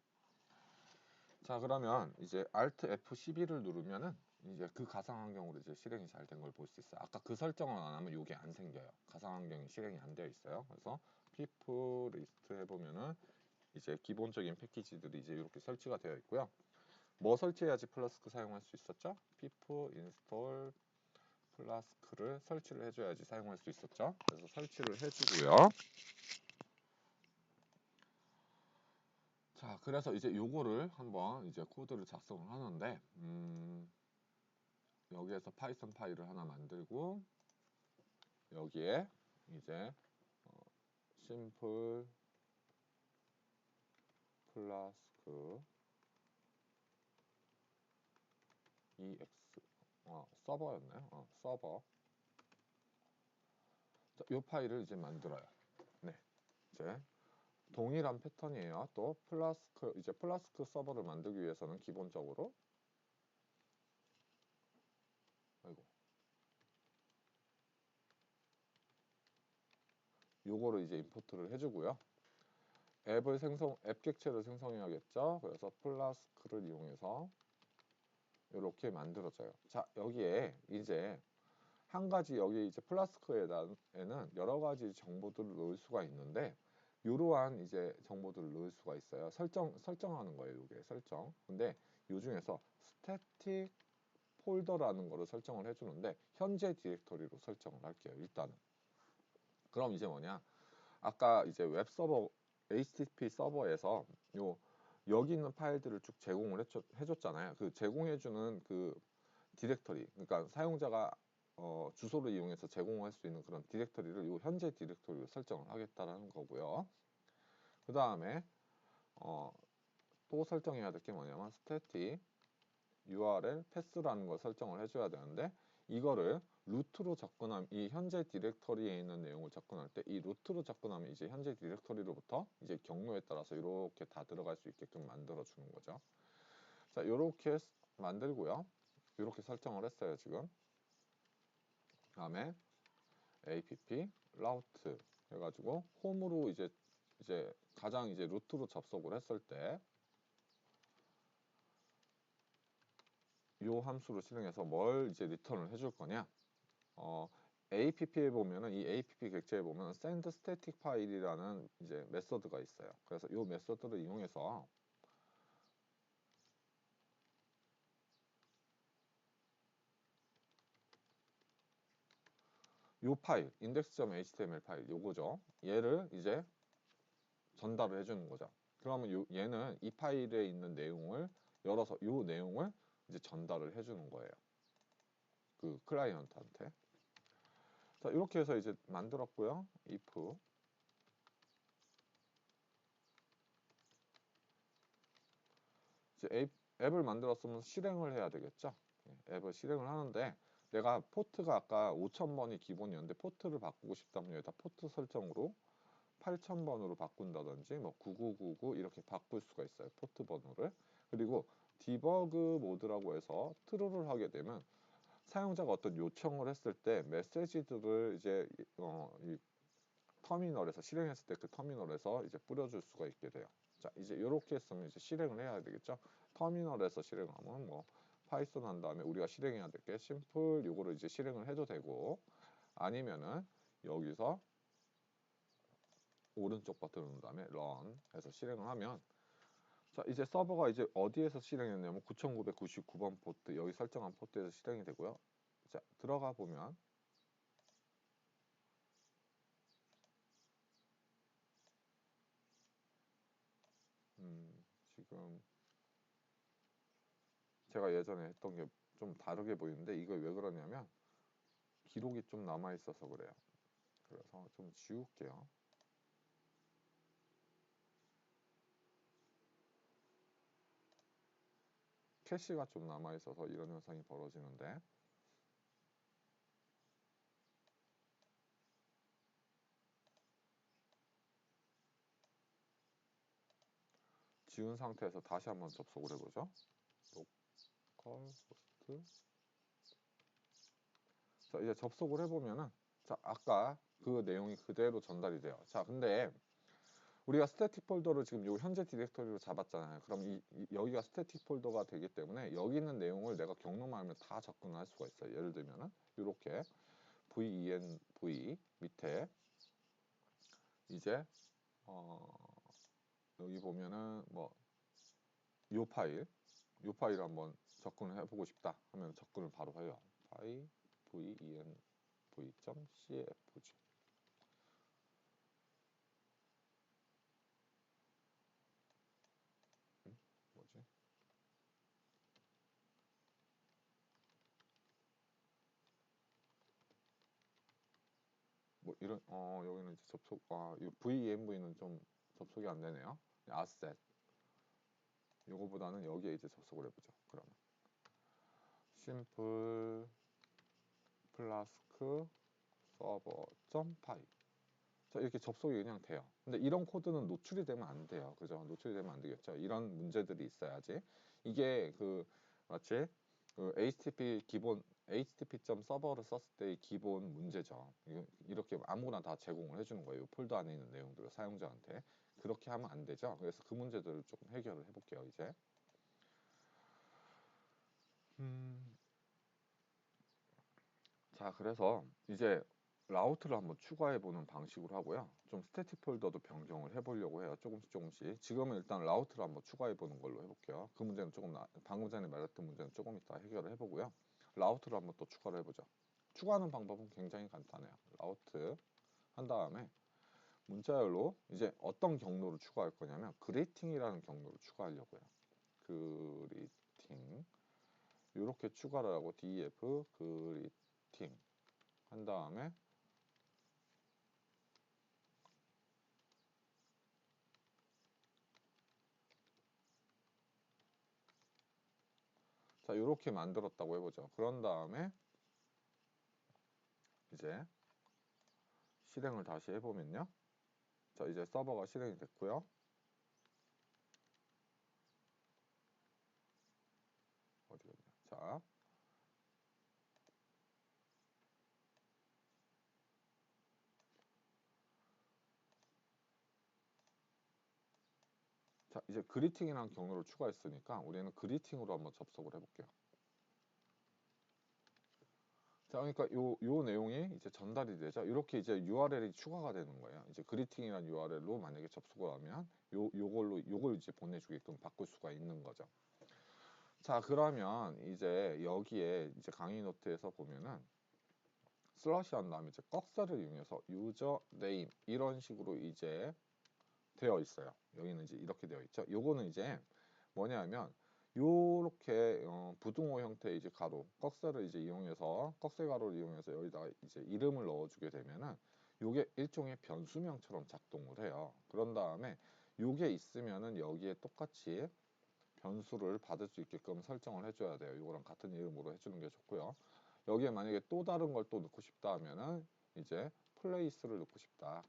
자, 그러면 이제 Alt F12를 누르면은 이제 그 가상환경으로 이제 실행이 잘 된 걸 볼 수 있어요. 아까 그 설정을 안 하면 이게 안 생겨요. 가상환경이 실행이 안 되어 있어요. 그래서 피프 리스트 해보면은 이제 기본적인 패키지들이 이제 이렇게 설치가 되어 있고요. 뭐 설치해야지 플라스크 사용할 수 있었죠? 피프 인스톨 플라스크를 설치를 해줘야지 사용할 수 있었죠. 그래서 설치를 해주고요. 자, 그래서 이제 요거를 한번 이제 코드를 작성을 하는데, 여기에서 파이썬 파일을 하나 만들고, 여기에 이제 심플 플라스크 ex 서버였나요? 서버. 자, 요 파일을 이제 만들어요. 네, 이제 동일한 패턴이에요. 또 플라스크 서버를 만들기 위해서는 기본적으로 아이고 요거를 이제 임포트를 해주고요. 앱 객체를 생성해야겠죠. 그래서 플라스크를 이용해서 이렇게 만들어져요. 자, 여기에 이제 한 가지 여기 이제 플라스크에는 여러 가지 정보들을 넣을 수가 있는데 이러한 이제 정보들을 넣을 수가 있어요. 설정하는 거예요. 이게 설정. 근데 이 중에서 스태틱 폴더라는 거를 설정을 해주는데 현재 디렉터리로 설정을 할게요. 일단은. 그럼 이제 뭐냐? 아까 이제 웹 서버 HTTP 서버에서 여기 있는 파일들을 쭉 제공을 해줬잖아요. 그 제공해주는 그 디렉터리, 그러니까 사용자가 주소를 이용해서 제공할 수 있는 그런 디렉터리를 이 현재 디렉터리로 설정을 하겠다라는 거고요. 그 다음에 또 설정해야 될 게 뭐냐면 static URL 패스라는 걸 설정을 해줘야 되는데 이거를 루트로 접근하면 이 현재 디렉터리에 있는 내용을 접근할 때 이 루트로 접근하면 이제 현재 디렉터리로부터 이제 경로에 따라서 이렇게 다 들어갈 수 있게끔 만들어 주는 거죠. 자, 이렇게 만들고요. 이렇게 설정을 했어요, 지금. 다음에 app 라우트 해가지고 홈으로 이제 가장 이제 루트로 접속을 했을 때 이 함수를 실행해서 뭘 이제 리턴을 해줄 거냐? app에 보면은 이 app 객체에 보면 send static file이라는 이제 메서드가 있어요. 그래서 이 메서드를 이용해서 이 파일 index.html 파일 요거죠. 얘를 이제 전달을 해주는 거죠. 그러면 얘는 이 파일에 있는 내용을 열어서 이 내용을 이제 전달을 해주는 거예요. 그 클라이언트한테. 자, 이렇게 해서 이제 만들었고요. if 이제 앱을 만들었으면 실행을 해야 되겠죠. 앱을 실행을 하는데 내가 포트가 아까 5000번이 기본이었는데 포트를 바꾸고 싶다면 여기다 포트 설정으로 8000번으로 바꾼다든지 뭐 9999 이렇게 바꿀 수가 있어요. 포트 번호를. 그리고 디버그 모드라고 해서 트루를 하게 되면 사용자가 어떤 요청을 했을 때 메시지들을 이제 이 터미널에서 실행했을 때 그 터미널에서 이제 뿌려줄 수가 있게 돼요. 자, 이제 이렇게 했으면 이제 실행을 해야 되겠죠. 터미널에서 실행하면 뭐 파이썬 한 다음에 우리가 실행해야 될 게 심플 요거를 이제 실행을 해도 되고, 아니면은 여기서 오른쪽 버튼 누른 다음에 run 해서 실행을 하면, 자, 이제 서버가 이제 어디에서 실행했냐면 9999번 포트, 여기 설정한 포트에서 실행이 되고요. 자, 들어가 보면 지금 제가 예전에 했던 게 좀 다르게 보이는데, 이거 왜 그러냐면 기록이 좀 남아 있어서 그래요. 그래서 좀 지울게요. 캐시가 좀 남아 있어서 이런 현상이 벌어지는데, 지운 상태에서 다시 한번 접속을 해보죠. 로컬 호스트. 자, 이제 접속을 해보면은, 자, 아까 그 내용이 그대로 전달이 돼요. 자, 근데 우리가 스태틱 폴더를 지금 요 현재 디렉터리로 잡았잖아요. 그럼 여기가 스태틱 폴더가 되기 때문에 여기 있는 내용을 내가 경로만 하면 다 접근을 할 수가 있어요. 예를 들면은 이렇게 venv 밑에 이제 여기 보면은 뭐 요 파일 한번 접근을 해보고 싶다 하면 접근을 바로 해요. 파일 venv.cfg. 뭐지? 뭐 이런 여기는 이제 접속 이 venv는 좀 접속이 안 되네요. asset 요거보다는 여기에 이제 접속을 해보죠. 그러면 심플 플라스크 서버.py. 자, 이렇게 접속이 그냥 돼요. 근데 이런 코드는 노출이 되면 안 돼요. 그죠? 노출이 되면 안 되겠죠. 이런 문제들이 있어야지. 이게 그 마치 그 HTTP 기본 HTTP 서버를 썼을 때의 기본 문제죠. 이렇게 아무거나 다 제공을 해주는 거예요. 폴더 안에 있는 내용들을 사용자한테. 그렇게 하면 안 되죠. 그래서 그 문제들을 조금 해결을 해볼게요. 이제. 자, 그래서 이제 라우트를 한번 추가해 보는 방식으로 하고요. 좀 스태틱 폴더도 변경을 해보려고 해요. 조금씩 조금씩. 지금은 일단 라우트를 한번 추가해 보는 걸로 해볼게요. 그 문제는 조금 방금 전에 말했던 문제는 조금 이따 해결을 해보고요. 라우트를 한번 또 추가를 해보죠. 추가하는 방법은 굉장히 간단해요. 라우트 한 다음에 문자열로 이제 어떤 경로를 추가할 거냐면 그리팅이라는 경로를 추가하려고요. 그리팅 이렇게 추가를 하고 def 그리팅 한 다음에 자, 이렇게 만들었다고 해보죠. 그런 다음에 이제 실행을 다시 해보면요. 자, 이제 서버가 실행이 됐고요. 어디 갔냐? 자, 이제 그리팅이라는 경로를 추가했으니까 우리는 그리팅으로 한번 접속을 해볼게요. 자, 그러니까 요 내용이 이제 전달이 되죠. 이렇게 이제 URL이 추가가 되는 거예요. 이제 그리팅이라는 URL로 만약에 접속을 하면 요걸 이제 보내주게끔 바꿀 수가 있는 거죠. 자, 그러면 이제 여기에 이제 강의 노트에서 보면은 슬러시 한 다음에 이제 꺽쇠를 이용해서 유저 네임 이런 식으로 이제 되어 있어요. 여기는 이제 이렇게 되어 있죠. 요거는 이제 뭐냐면 요렇게 부등호 형태의 이제 가로 꺽쇠를 이제 이용해서 꺽쇠 가로를 이용해서 여기다가 이제 이름을 넣어주게 되면은 요게 일종의 변수명처럼 작동을 해요. 그런 다음에 요게 있으면은 여기에 똑같이 변수를 받을 수 있게끔 설정을 해줘야 돼요. 이거랑 같은 이름으로 해주는 게 좋고요. 여기에 만약에 또 다른 걸 또 넣고 싶다 하면은 이제 플레이스를 넣고 싶다.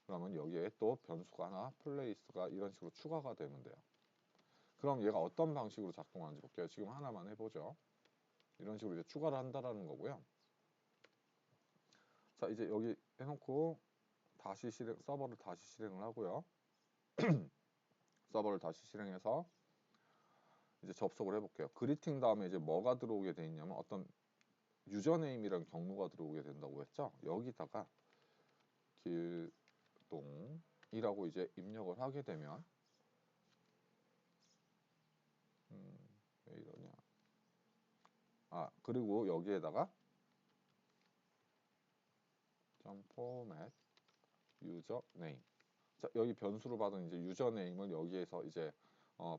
그러면 여기에 또 변수가 하나 플레이스가 이런 식으로 추가가 되면 돼요. 그럼 얘가 어떤 방식으로 작동하는지 볼게요. 지금 하나만 해보죠. 이런 식으로 이제 추가를 한다라는 거고요. 자, 이제 여기 해놓고 다시 서버를 다시 실행을 하고요. 서버를 다시 실행해서 이제 접속을 해볼게요. 그리팅 다음에 이제 뭐가 들어오게 돼 있냐면 어떤 유저네임이라는 경로가 들어오게 된다고 했죠. 여기다가 길동이라고 이제 입력을 하게 되면 왜 이러냐. 그리고 여기에다가 format 유저네임. 자, 여기 변수로 받은 이제 유저네임을 여기에서 이제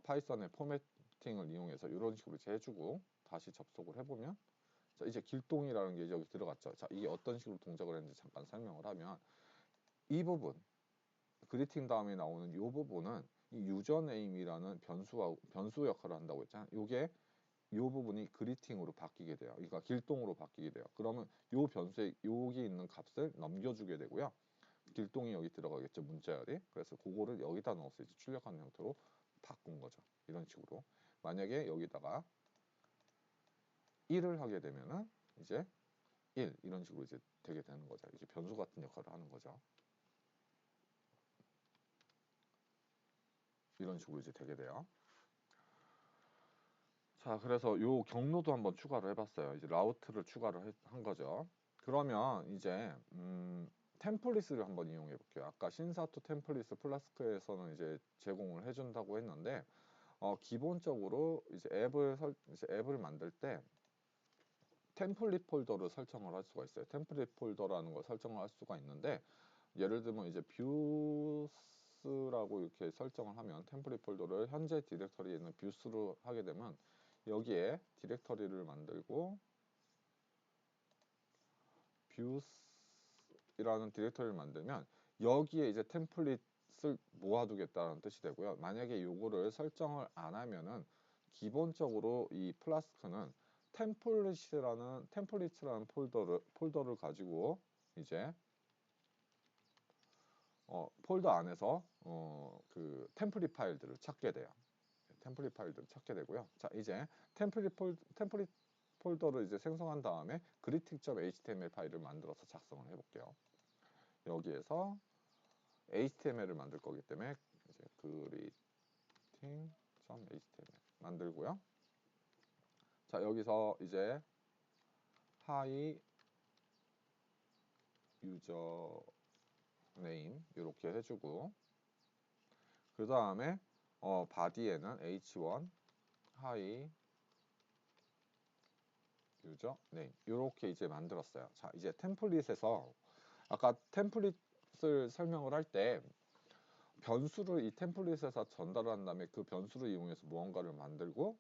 파이썬의 포매팅을 이용해서 이런 식으로 이제 해주고 다시 접속을 해보면 자, 이제 길동이라는 게 여기 들어갔죠. 자, 이게 어떤 식으로 동작을 했는지 잠깐 설명을 하면 이 부분 그리팅 다음에 나오는 이 부분은 이 유저네임이라는 변수 역할을 한다고 했잖아요. 요게 이 부분이 그리팅으로 바뀌게 돼요. 그러니까 길동으로 바뀌게 돼요. 그러면 이 변수에 여기 있는 값을 넘겨주게 되고요. 길동이 여기 들어가겠죠. 문자열이. 그래서 그거를 여기다 넣어서 이제 출력하는 형태로 바꾼 거죠. 이런 식으로. 만약에 여기다가 1을 하게 되면은 이제 1 이런 식으로 이제 되게 되는 거죠. 이제 변수 같은 역할을 하는 거죠. 이런 식으로 이제 되게 돼요. 자, 그래서 요 경로도 한번 추가를 해봤어요. 이제 라우트를 추가를 한 거죠. 그러면 이제 템플릿을 한번 이용해 볼게요. 아까 신사투 템플릿을 플라스크에서는 이제 제공을 해준다고 했는데 기본적으로 이제 앱을 만들 때 템플릿 폴더를 설정을 할 수가 있어요. 템플릿 폴더라는 걸 설정을 할 수가 있는데 예를 들면 이제 뷰스라고 이렇게 설정을 하면 템플릿 폴더를 현재 디렉터리에 있는 뷰스로 하게 되면 여기에 디렉터리를 만들고 뷰스라는 디렉터리를 만들면 여기에 이제 템플릿을 모아두겠다는 뜻이 되고요. 만약에 요거를 설정을 안 하면은 기본적으로 이 플라스크는 템플릿이라는 폴더를 가지고 이제 폴더 안에서 그 템플릿 파일들을 찾게 돼요. 템플릿 파일들을 찾게 되고요. 자, 이제 템플릿 폴더를 이제 생성한 다음에 greeting.html 파일을 만들어서 작성을 해볼게요. 여기에서 HTML을 만들 거기 때문에 이제 greeting.html 만들고요. 자, 여기서 이제 hi user name 이렇게 해주고 그 다음에 body에는 h1 hi user name 이렇게 이제 만들었어요. 자, 이제 템플릿에서 아까 템플릿을 설명을 할 때 변수를 이 템플릿에서 전달한 다음에 그 변수를 이용해서 무언가를 만들고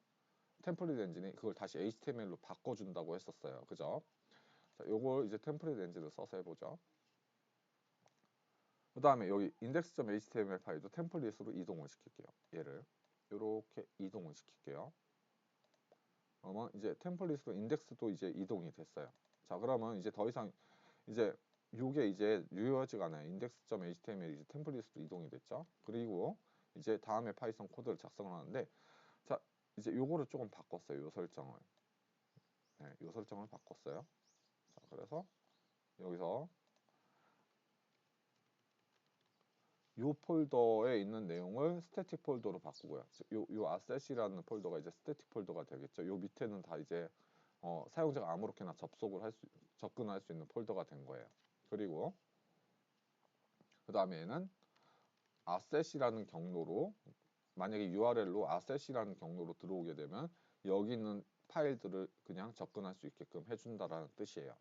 템플릿 엔진이 그걸 다시 HTML로 바꿔준다고 했었어요. 그죠? 자, 요걸 이제 템플릿 엔진을 써서 해보죠. 그 다음에 여기 index.html 파일도 템플릿으로 이동을 시킬게요. 얘를 이렇게 이동을 시킬게요. 그러면 이제 템플릿으로 인덱스도 이제 이동이 됐어요. 자, 그러면 이제 더 이상 이제 요게 이제 유효하지가 않아요. index.html 이제 템플릿으로 이동이 됐죠. 그리고 이제 다음에 파이썬 코드를 작성을 하는데 자, 이제 요거를 조금 바꿨어요. 요 설정을. 네, 요 설정을 바꿨어요. 자, 그래서 여기서 요 폴더에 있는 내용을 스태틱 폴더로 바꾸고요. 요 asset이라는 폴더가 이제 스태틱 폴더가 되겠죠. 요 밑에는 다 이제 사용자가 아무렇게나 접근할 수 있는 폴더가 된 거예요. 그리고 그 다음에는 asset이라는 경로로 만약에 URL로 asset이라는 경로로 들어오게 되면 여기 있는 파일들을 그냥 접근할 수 있게끔 해준다라는 뜻이에요.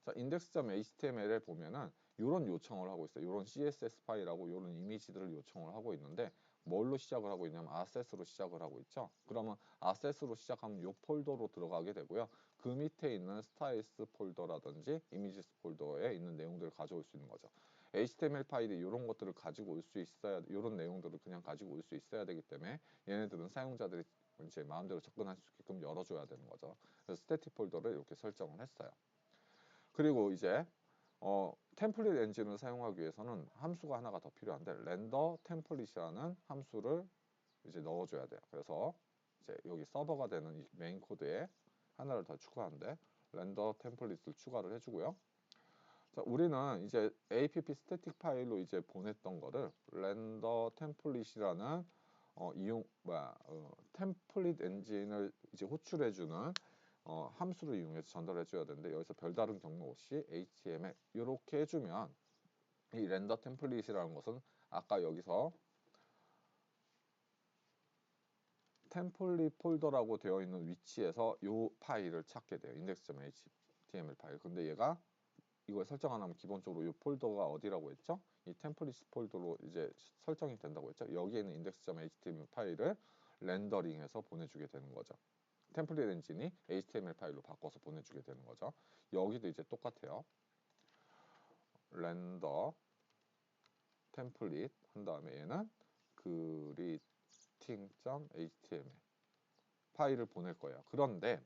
자, index.html에 보면은 이런 요청을 하고 있어요. 이런 CSS 파일하고 이런 이미지들을 요청을 하고 있는데 뭘로 시작을 하고 있냐면 asset으로 시작을 하고 있죠. 그러면 asset으로 시작하면 이 폴더로 들어가게 되고요. 그 밑에 있는 스타일스 폴더라든지 이미지스 폴더에 있는 내용들을 가져올 수 있는 거죠. HTML 파일이 이런 것들을 가지고 올 수 있어야 이런 내용들을 그냥 가지고 올 수 있어야 되기 때문에 얘네들은 사용자들이 이제 마음대로 접근할 수 있게끔 열어줘야 되는 거죠. 그래서 스태틱 폴더를 이렇게 설정을 했어요. 그리고 이제 템플릿 엔진을 사용하기 위해서는 함수가 하나가 더 필요한데 렌더 템플릿이라는 함수를 이제 넣어줘야 돼요. 그래서 이제 여기 서버가 되는 이 메인 코드에 하나를 더 추가한데 렌더 템플릿을 추가를 해주고요. 자, 우리는 이제 app 스태틱 파일로 이제 보냈던 거를 렌더 템플릿이라는 템플릿 엔진을 이제 호출해주는 함수를 이용해서 전달해 줘야 되는데 여기서 별다른 경로 없이 HTML 이렇게 해주면 이 렌더 템플릿이라는 것은 아까 여기서 템플릿 폴더라고 되어 있는 위치에서 이 파일을 찾게 돼요. index.html 파일. 근데 얘가 이걸 설정 안 하면 기본적으로 이 폴더가 어디라고 했죠? 이 템플릿 폴더로 이제 설정이 된다고 했죠. 여기에는 index.html 파일을 렌더링해서 보내주게 되는 거죠. 템플릿 엔진이 HTML 파일로 바꿔서 보내주게 되는 거죠. 여기도 이제 똑같아요. 렌더 템플릿 한 다음에 얘는 greeting.html 파일을 보낼 거예요. 그런데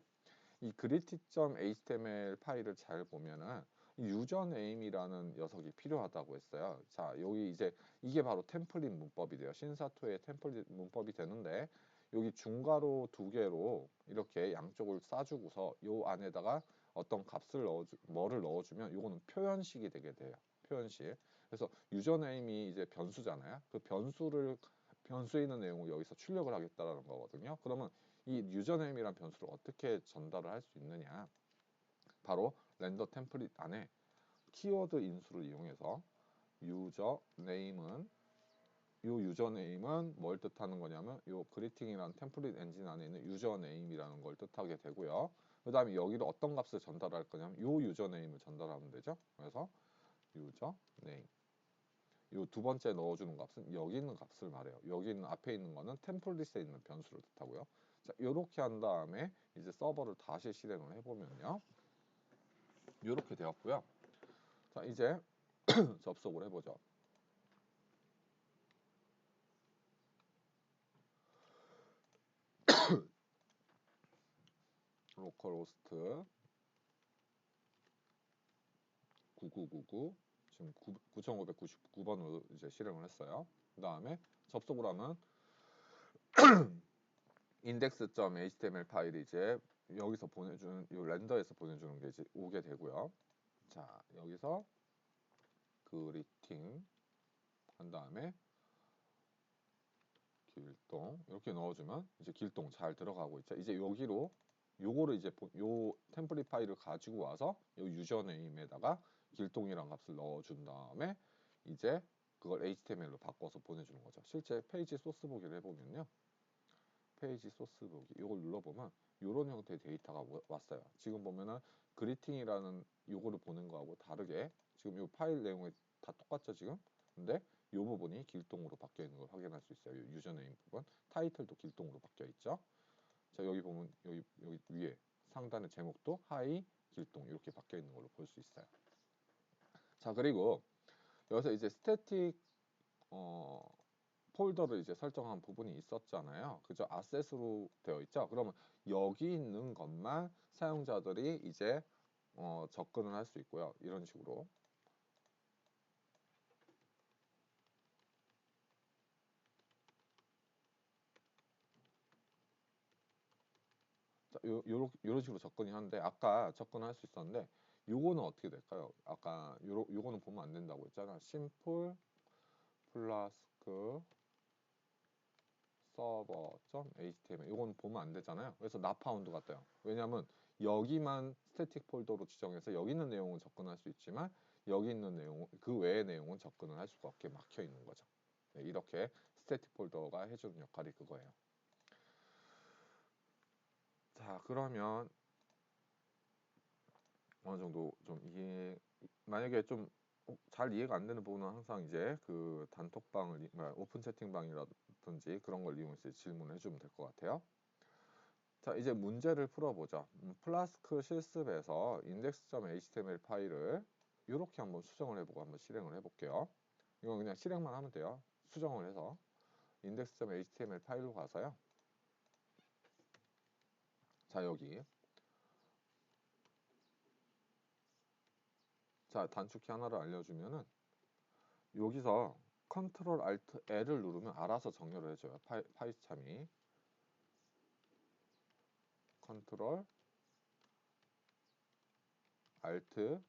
이 greeting.html 파일을 잘 보면은 유저 네임이라는 녀석이 필요하다고 했어요. 자, 여기 이제 이게 바로 템플릿 문법이 돼요. 신사2의 템플릿 문법이 되는데 여기 중괄호 2개로 이렇게 양쪽을 싸주고서 요 안에다가 어떤 값을 뭐를 넣어주면 요거는 표현식이 되게 돼요. 표현식. 그래서 유저 네임이 이제 변수잖아요. 그 변수에 있는 내용을 여기서 출력을 하겠다라는 거거든요. 그러면 이 유저네임이란 변수를 어떻게 전달을 할 수 있느냐? 바로 렌더 템플릿 안에 키워드 인수를 이용해서 유저네임은 뭘 뜻하는 거냐면 요 그리팅이라는 템플릿 엔진 안에 있는 유저네임이라는 걸 뜻하게 되고요. 그 다음에 여기로 어떤 값을 전달할 거냐면 요 유저네임을 전달하면 되죠. 그래서 유저네임 요 두 번째 넣어주는 값은 여기 있는 값을 말해요. 여기 있는 앞에 있는 거는 템플릿에 있는 변수를 뜻하고요. 자, 이렇게 한 다음에 이제 서버를 다시 실행을 해보면요. 이렇게 되었고요. 자, 이제 접속을 해보죠. 로컬호스트 9999 지금 9599번으로 이제 실행을 했어요. 그 다음에 접속을 하면 index.html 파일이 이제 여기서 보내주는 이 렌더에서 보내주는 게 이제 오게 되고요. 자, 여기서 그리팅 한 다음에 길동 이렇게 넣어주면 이제 길동 잘 들어가고 있죠. 이제 여기로 요거를 이제 요 템플릿 파일을 가지고 와서 요 유저네임에다가 길동이란 값을 넣어준 다음에 이제 그걸 HTML로 바꿔서 보내주는 거죠. 실제 페이지 소스 보기를 해보면요. 페이지 소스 보기 이걸 눌러보면 이런 형태의 데이터가 왔어요. 지금 보면은 그리팅이라는 요거를 보낸 거하고 다르게 지금 요 파일 내용이 다 똑같죠 지금? 근데 이 부분이 길동으로 바뀌어 있는 걸 확인할 수 있어요. 유저네임 부분 타이틀도 길동으로 바뀌어 있죠. 자, 여기 보면 여기 위에 상단의 제목도 하이 길동 이렇게 바뀌어 있는 걸로 볼 수 있어요. 자, 그리고 여기서 이제 스태틱 폴더를 이제 설정한 부분이 있었잖아요. 그죠? 아셋으로 되어 있죠. 그러면 여기 있는 것만 사용자들이 이제 접근을 할 수 있고요. 이런 식으로. 자, 요런 식으로 접근이 하는데 아까 접근할 수 있었는데 요거는 어떻게 될까요? 아까 요거는 보면 안 된다고 했잖아. 심플 플라스크 서버.html 이건 보면 안 되잖아요. 그래서 not found가 떠요. 왜냐하면 여기만 스태틱 폴더로 지정해서 여기 있는 내용은 접근할 수 있지만 여기 있는 내용 그 외의 내용은 접근을 할 수가 없게 막혀 있는 거죠. 네, 이렇게 스태틱 폴더가 해주는 역할이 그거예요. 자, 그러면 어느 정도 좀 만약에 좀 잘 이해가 안 되는 부분은 항상 이제 그 단톡방을 오픈 채팅방이라든지 그런 걸 이용해서 질문을 해주면 될 것 같아요. 자, 이제 문제를 풀어보죠. 플라스크 실습에서 index.html 파일을 이렇게 한번 수정을 해보고 한번 실행을 해볼게요. 이건 그냥 실행만 하면 돼요. 수정을 해서 index.html 파일로 가서요. 자, 여기 자, 단축키 하나를 알려주면은 여기서 Ctrl Alt L을 누르면 알아서 정렬을 해줘요. 파이참이 Ctrl Alt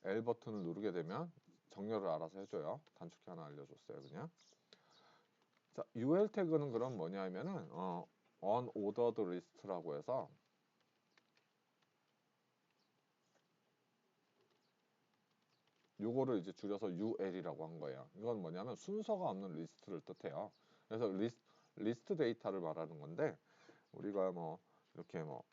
L 버튼을 누르게 되면 정렬을 알아서 해줘요. 단축키 하나 알려줬어요. 그냥. 자, UL 태그는 그럼 뭐냐면은 unordered list라고 해서 요거를 이제 줄여서 UL이라고 한 거예요. 이건 뭐냐면 순서가 없는 리스트를 뜻해요. 그래서 리스트 데이터를 말하는 건데 우리가 뭐 이렇게 뭐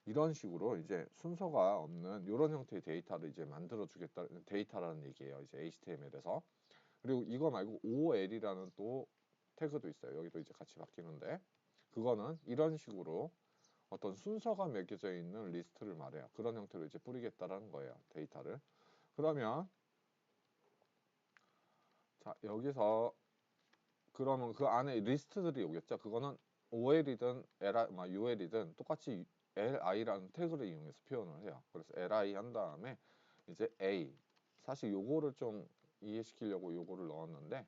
이런 식으로 이제 순서가 없는 이런 형태의 데이터를 이제 만들어 주겠다는 데이터라는 얘기예요. 이제 HTML에서. 그리고 이거 말고 OL이라는 또 태그도 있어요. 여기도 이제 같이 바뀌는데 그거는 이런 식으로 어떤 순서가 매겨져 있는 리스트를 말해요. 그런 형태로 이제 뿌리겠다라는 거예요. 데이터를. 그러면 자 여기서 그러면 그 안에 리스트들이 오겠죠. 그거는 OL이든 UL이든 똑같이 LI라는 태그를 이용해서 표현을 해요. 그래서 LI 한 다음에 이제 A 사실 요거를 좀 이해시키려고 요거를 넣었는데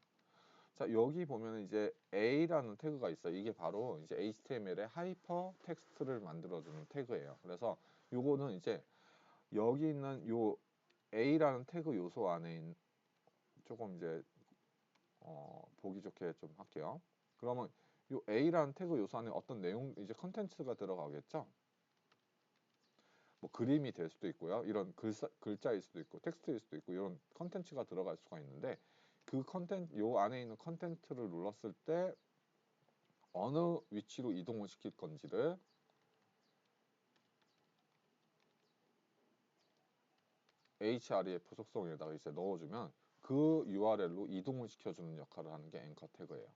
자 여기 보면 이제 A라는 태그가 있어요. 이게 바로 이제 HTML의 하이퍼 텍스트를 만들어주는 태그예요. 그래서 요거는 이제 여기 있는 요 A라는 태그 요소 안에 조금 이제 보기 좋게 좀 할게요. 그러면 이 A라는 태그 요소 안에 어떤 내용 이제 컨텐츠가 들어가겠죠. 뭐 그림이 될 수도 있고요. 이런 글자일 수도 있고 텍스트일 수도 있고 이런 컨텐츠가 들어갈 수가 있는데 그 컨텐츠 요 안에 있는 컨텐츠를 눌렀을 때 어느 위치로 이동을 시킬 건지를 href 속성에다가 이제 넣어주면 그 URL로 이동을 시켜주는 역할을 하는 게 앵커 태그예요.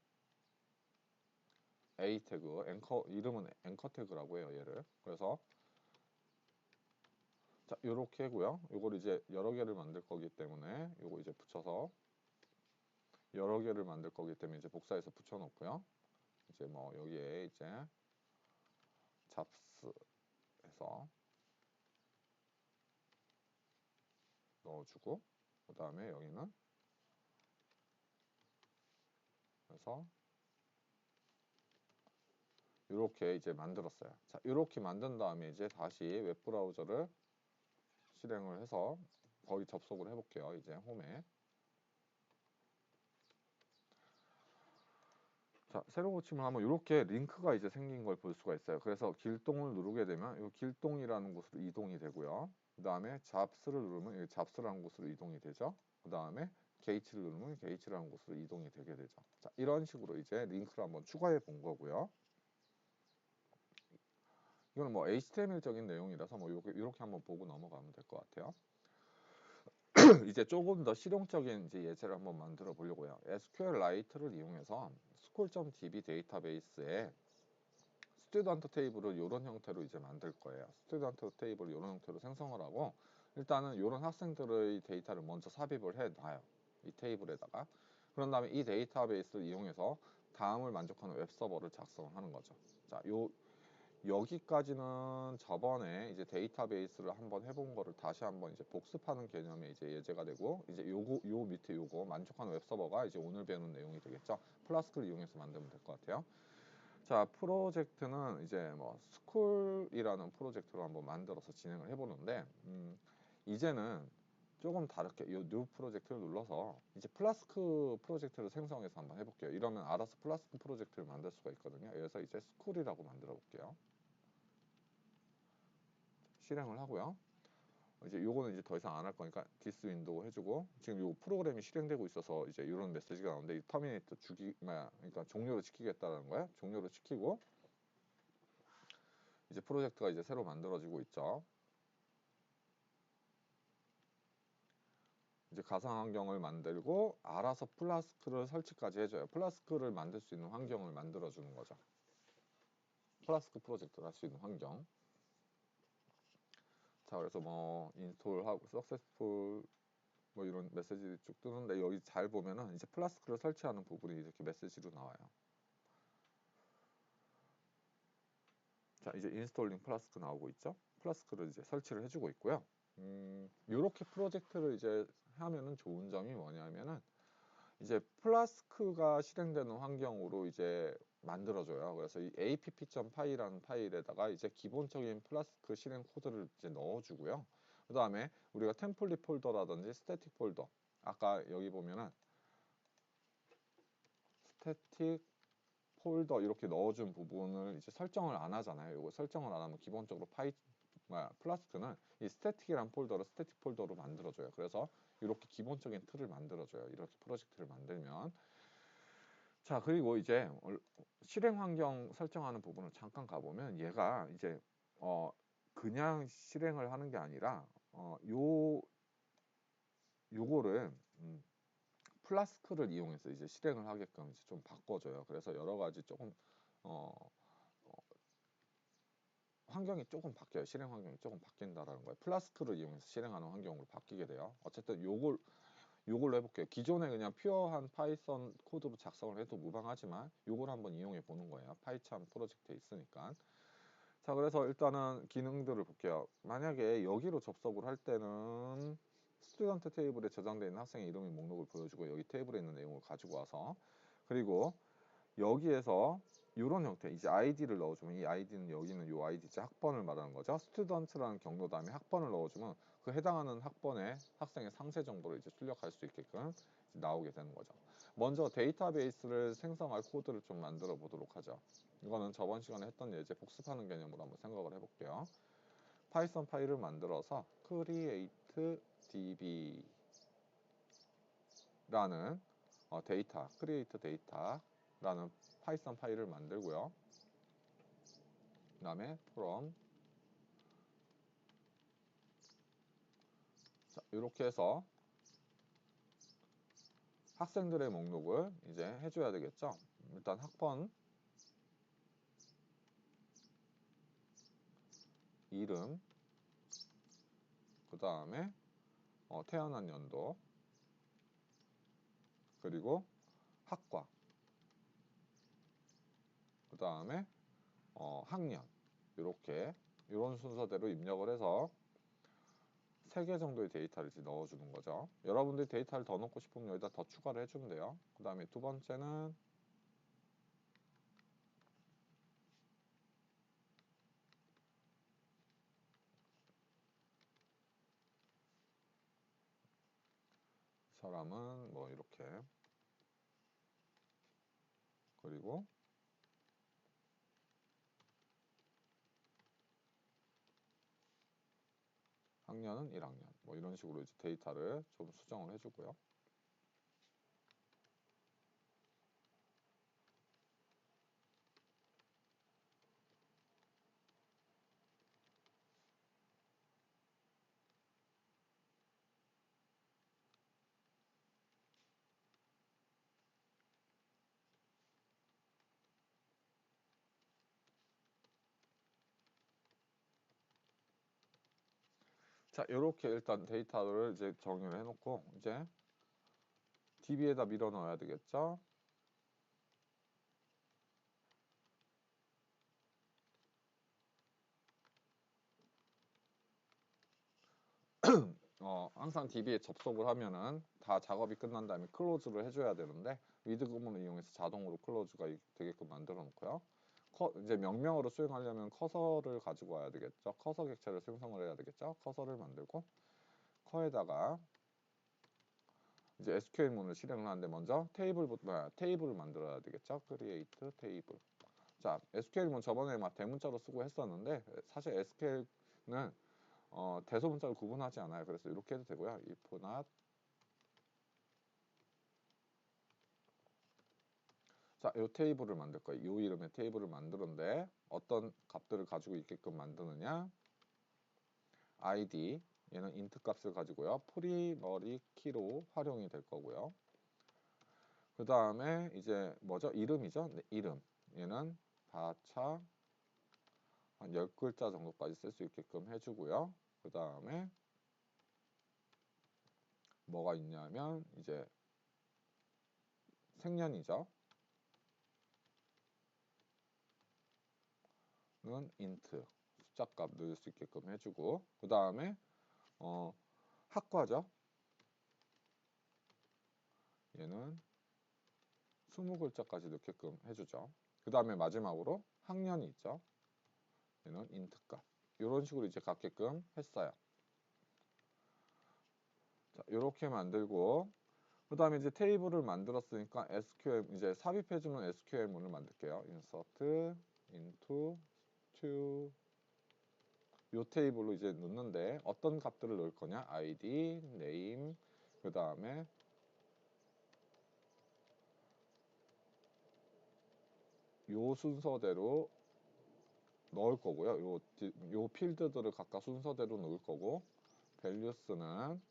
A 태그, 앵커 이름은 앵커 태그라고 해요. 얘를. 그래서 자, 요렇게 하고요. 요걸 이제 여러 개를 만들 거기 때문에 요거 이제 붙여서 여러 개를 만들 거기 때문에 이제 복사해서 붙여 놓고요. 이제 뭐 여기에 이제 잡스해서 넣어주고 그 다음에 여기는 그래서 이렇게 이제 만들었어요. 자, 이렇게 만든 다음에 이제 다시 웹브라우저를 실행을 해서 거기 접속을 해볼게요. 이제 홈에. 자, 새로 고침을 하면 이렇게 링크가 이제 생긴 걸 볼 수가 있어요. 그래서 길동을 누르게 되면 이 길동이라는 곳으로 이동이 되고요. 그 다음에 잡스를 누르면 이 잡스라는 곳으로 이동이 되죠. 그 다음에 게이츠를 누르면 게이츠라는 곳으로 이동이 되게 되죠. 자, 이런 식으로 이제 링크를 한번 추가해 본 거고요. 이거는 뭐 HTML적인 내용이라서 뭐 이렇게 한번 보고 넘어가면 될 것 같아요. 이제 조금 더 실용적인 이제 예제를 한번 만들어 보려고요. SQLite를 이용해서 school.db 데이터베이스에 스튜던트 테이블을 이런 형태로 이제 만들 거예요. 스튜던트 테이블을 이런 형태로 생성을 하고 일단은 이런 학생들의 데이터를 먼저 삽입을 해 놔요. 이 테이블에다가. 그런 다음에 이 데이터베이스를 이용해서 다음을 만족하는 웹서버를 작성하는 거죠. 자, 여기까지는 저번에 이제 데이터베이스를 한번 해본 거를 다시 한번 이제 복습하는 개념의 이제 예제가 되고 이제 요 밑에 요거 만족하는 웹서버가 이제 오늘 배우는 내용이 되겠죠. 플라스크를 이용해서 만들면 될 것 같아요. 자, 프로젝트는 이제 뭐 스쿨이라는 프로젝트로 한번 만들어서 진행을 해보는데 이제는 조금 다르게 이 뉴 프로젝트를 눌러서 이제 플라스크 프로젝트를 생성해서 한번 해볼게요. 이러면 알아서 플라스크 프로젝트를 만들 수가 있거든요. 그래서 이제 스쿨이라고 만들어 볼게요. 실행을 하고요. 이제 요거는 이제 더 이상 안 할 거니까 디스 윈도우 해주고 지금 요 프로그램이 실행되고 있어서 이제 이런 메시지가 나오는데 이 터미네이터 그러니까 종료를 시키겠다는 거야. 종료를 시키고 이제 프로젝트가 이제 새로 만들어지고 있죠. 이제 가상 환경을 만들고 알아서 플라스크를 설치까지 해줘요. 플라스크를 만들 수 있는 환경을 만들어 주는 거죠. 플라스크 프로젝트를 할 수 있는 환경. 자, 그래서 뭐 인스톨하고 석세스풀 뭐 이런 메시지들이 쭉 뜨는데 여기 잘 보면은 이제 플라스크를 설치하는 부분이 이렇게 메시지로 나와요. 자, 이제 인스톨링 플라스크 나오고 있죠. 플라스크를 이제 설치를 해주고 있고요. 이렇게 프로젝트를 이제 하면은 좋은 점이 뭐냐면은 이제 플라스크가 실행되는 환경으로 이제 만들어줘요. 그래서 이 app.py라는 파일에다가 이제 기본적인 플라스크 실행 코드를 이제 넣어주고요. 그 다음에 우리가 템플릿 폴더라든지 스태틱 폴더, 아까 여기 보면은 스태틱 폴더 이렇게 넣어준 부분을 이제 설정을 안 하잖아요. 이거 설정을 안 하면 기본적으로 플라스크는 이 스태틱이란 폴더를 스태틱 폴더로 만들어줘요. 그래서 이렇게 기본적인 틀을 만들어줘요. 이렇게 프로젝트를 만들면. 자, 그리고 이제 실행 환경 설정하는 부분을 잠깐 가보면 얘가 이제 그냥 실행을 하는 게 아니라 요거를 플라스크를 이용해서 이제 실행을 하게끔 이제 좀 바꿔줘요. 그래서 여러 가지 조금 어, 환경이 조금 바뀌어요. 실행 환경이 조금 바뀐다라는 거예요. 플라스크를 이용해서 실행하는 환경으로 바뀌게 돼요. 어쨌든 요걸로 해볼게요. 기존에 그냥 퓨어한 파이썬 코드로 작성을 해도 무방하지만 요걸 한번 이용해 보는 거예요. 파이찬 프로젝트에 있으니까. 자, 그래서 일단은 기능들을 볼게요. 만약에 여기로 접속을 할 때는 스튜던트 테이블에 저장되어 있는 학생의 이름의 목록을 보여주고 여기 테이블에 있는 내용을 가지고 와서 그리고 여기에서 이런 형태 이제 아이디를 넣어주면 이 아이디는 여기는 요 아이디 이제 학번을 말하는 거죠. 스튜던트라는 경로 다음에 학번을 넣어주면 그 해당하는 학번의 학생의 상세 정보를 이제 출력할 수 있게끔 나오게 되는 거죠. 먼저 데이터베이스를 생성할 코드를 좀 만들어 보도록 하죠. 이거는 저번 시간에 했던 예제 복습하는 개념으로 한번 생각을 해볼게요. 파이썬 파일을 만들어서 create db라는 create data라는 파이썬 파일을 만들고요. 그 다음에 from 자, 이렇게 해서 학생들의 목록을 이제 해줘야 되겠죠. 일단 학번, 이름, 그 다음에 태어난 연도, 그리고 학과, 그 다음에 학년 이렇게 이런 순서대로 입력을 해서 3개 정도의 데이터를 이제 넣어주는 거죠. 여러분들이 데이터를 더 넣고 싶으면 여기다 더 추가를 해주면 돼요. 그 다음에 두 번째는 사람은 뭐 이렇게 그리고 학년은 1학년 뭐 이런 식으로 이제 데이터를 좀 수정을 해주고요. 자, 이렇게 일단 데이터를 이제 정의를 해놓고 이제 DB에다 밀어 넣어야 되겠죠. 항상 DB에 접속을 하면은 다 작업이 끝난 다음에 클로즈를 해줘야 되는데 위드 구문을 이용해서 자동으로 클로즈가 되게끔 만들어 놓고요. 이제 명령어로 수행하려면 커서를 가지고 와야 되겠죠. 커서 객체를 생성을 해야 되겠죠. 커서를 만들고 커에다가 이제 SQL문을 실행을 하는데 먼저 테이블을 만들어야 되겠죠. create table. 자, SQL문 저번에 막 대문자로 쓰고 했었는데 사실 SQL은 대소문자를 구분하지 않아요. 그래서 이렇게 해도 되고요. if not 자, 이 테이블을 만들 거예요. 이 이름의 테이블을 만드는데 어떤 값들을 가지고 있게끔 만드느냐? id 얘는 int 값을 가지고요. 프리머리 키로 활용이 될 거고요. 그 다음에 이제 뭐죠? 이름이죠? 네, 이름. 얘는 다차 한 10글자 정도까지 쓸 수 있게끔 해주고요. 그 다음에 뭐가 있냐면 이제 생년이죠. 는 int 숫자값 넣을 수 있게끔 해주고 그 다음에 학과죠. 얘는 20글자까지 넣게끔 해주죠. 그 다음에 마지막으로 학년이 있죠. 얘는 인트값. 이런 식으로 이제 갖게끔 했어요. 자, 이렇게 만들고 그 다음에 이제 테이블을 만들었으니까 SQL 이제 삽입해주는 SQL문을 만들게요. insert into to 요 테이블로 이제 넣는데 어떤 값들을 넣을 거냐? id, name, 그 다음에 요 순서대로 넣을 거고요. 요 필드들을 각각 순서대로 넣을 거고 values는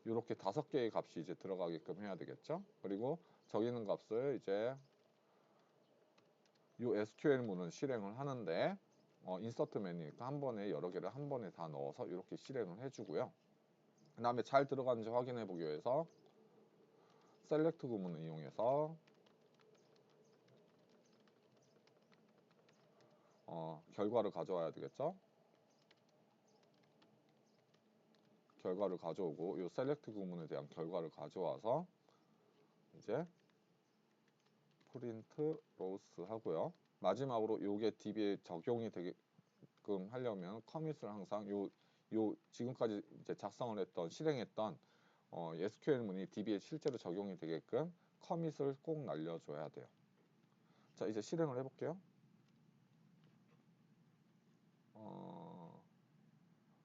이렇게 5개의 값이 이제 들어가게끔 해야 되겠죠. 그리고 저기 있는 값을 이제 요 SQL문은 실행을 하는데 인서트 메뉴니까 한 번에 여러 개를 한 번에 다 넣어서 이렇게 실행을 해주고요. 그 다음에 잘 들어가는지 확인해 보기 위해서 셀렉트 구문을 이용해서 결과를 가져와야 되겠죠. 결과를 가져오고 요 셀렉트 구문에 대한 결과를 가져와서 이제 프린트 로스 하고요. 마지막으로 요게 DB에 적용이 되게끔 하려면 커밋을 항상 요 지금까지 이제 작성을 했던 실행했던 SQL문이 DB에 실제로 적용이 되게끔 커밋을 꼭 날려줘야 돼요. 자, 이제 실행을 해볼게요.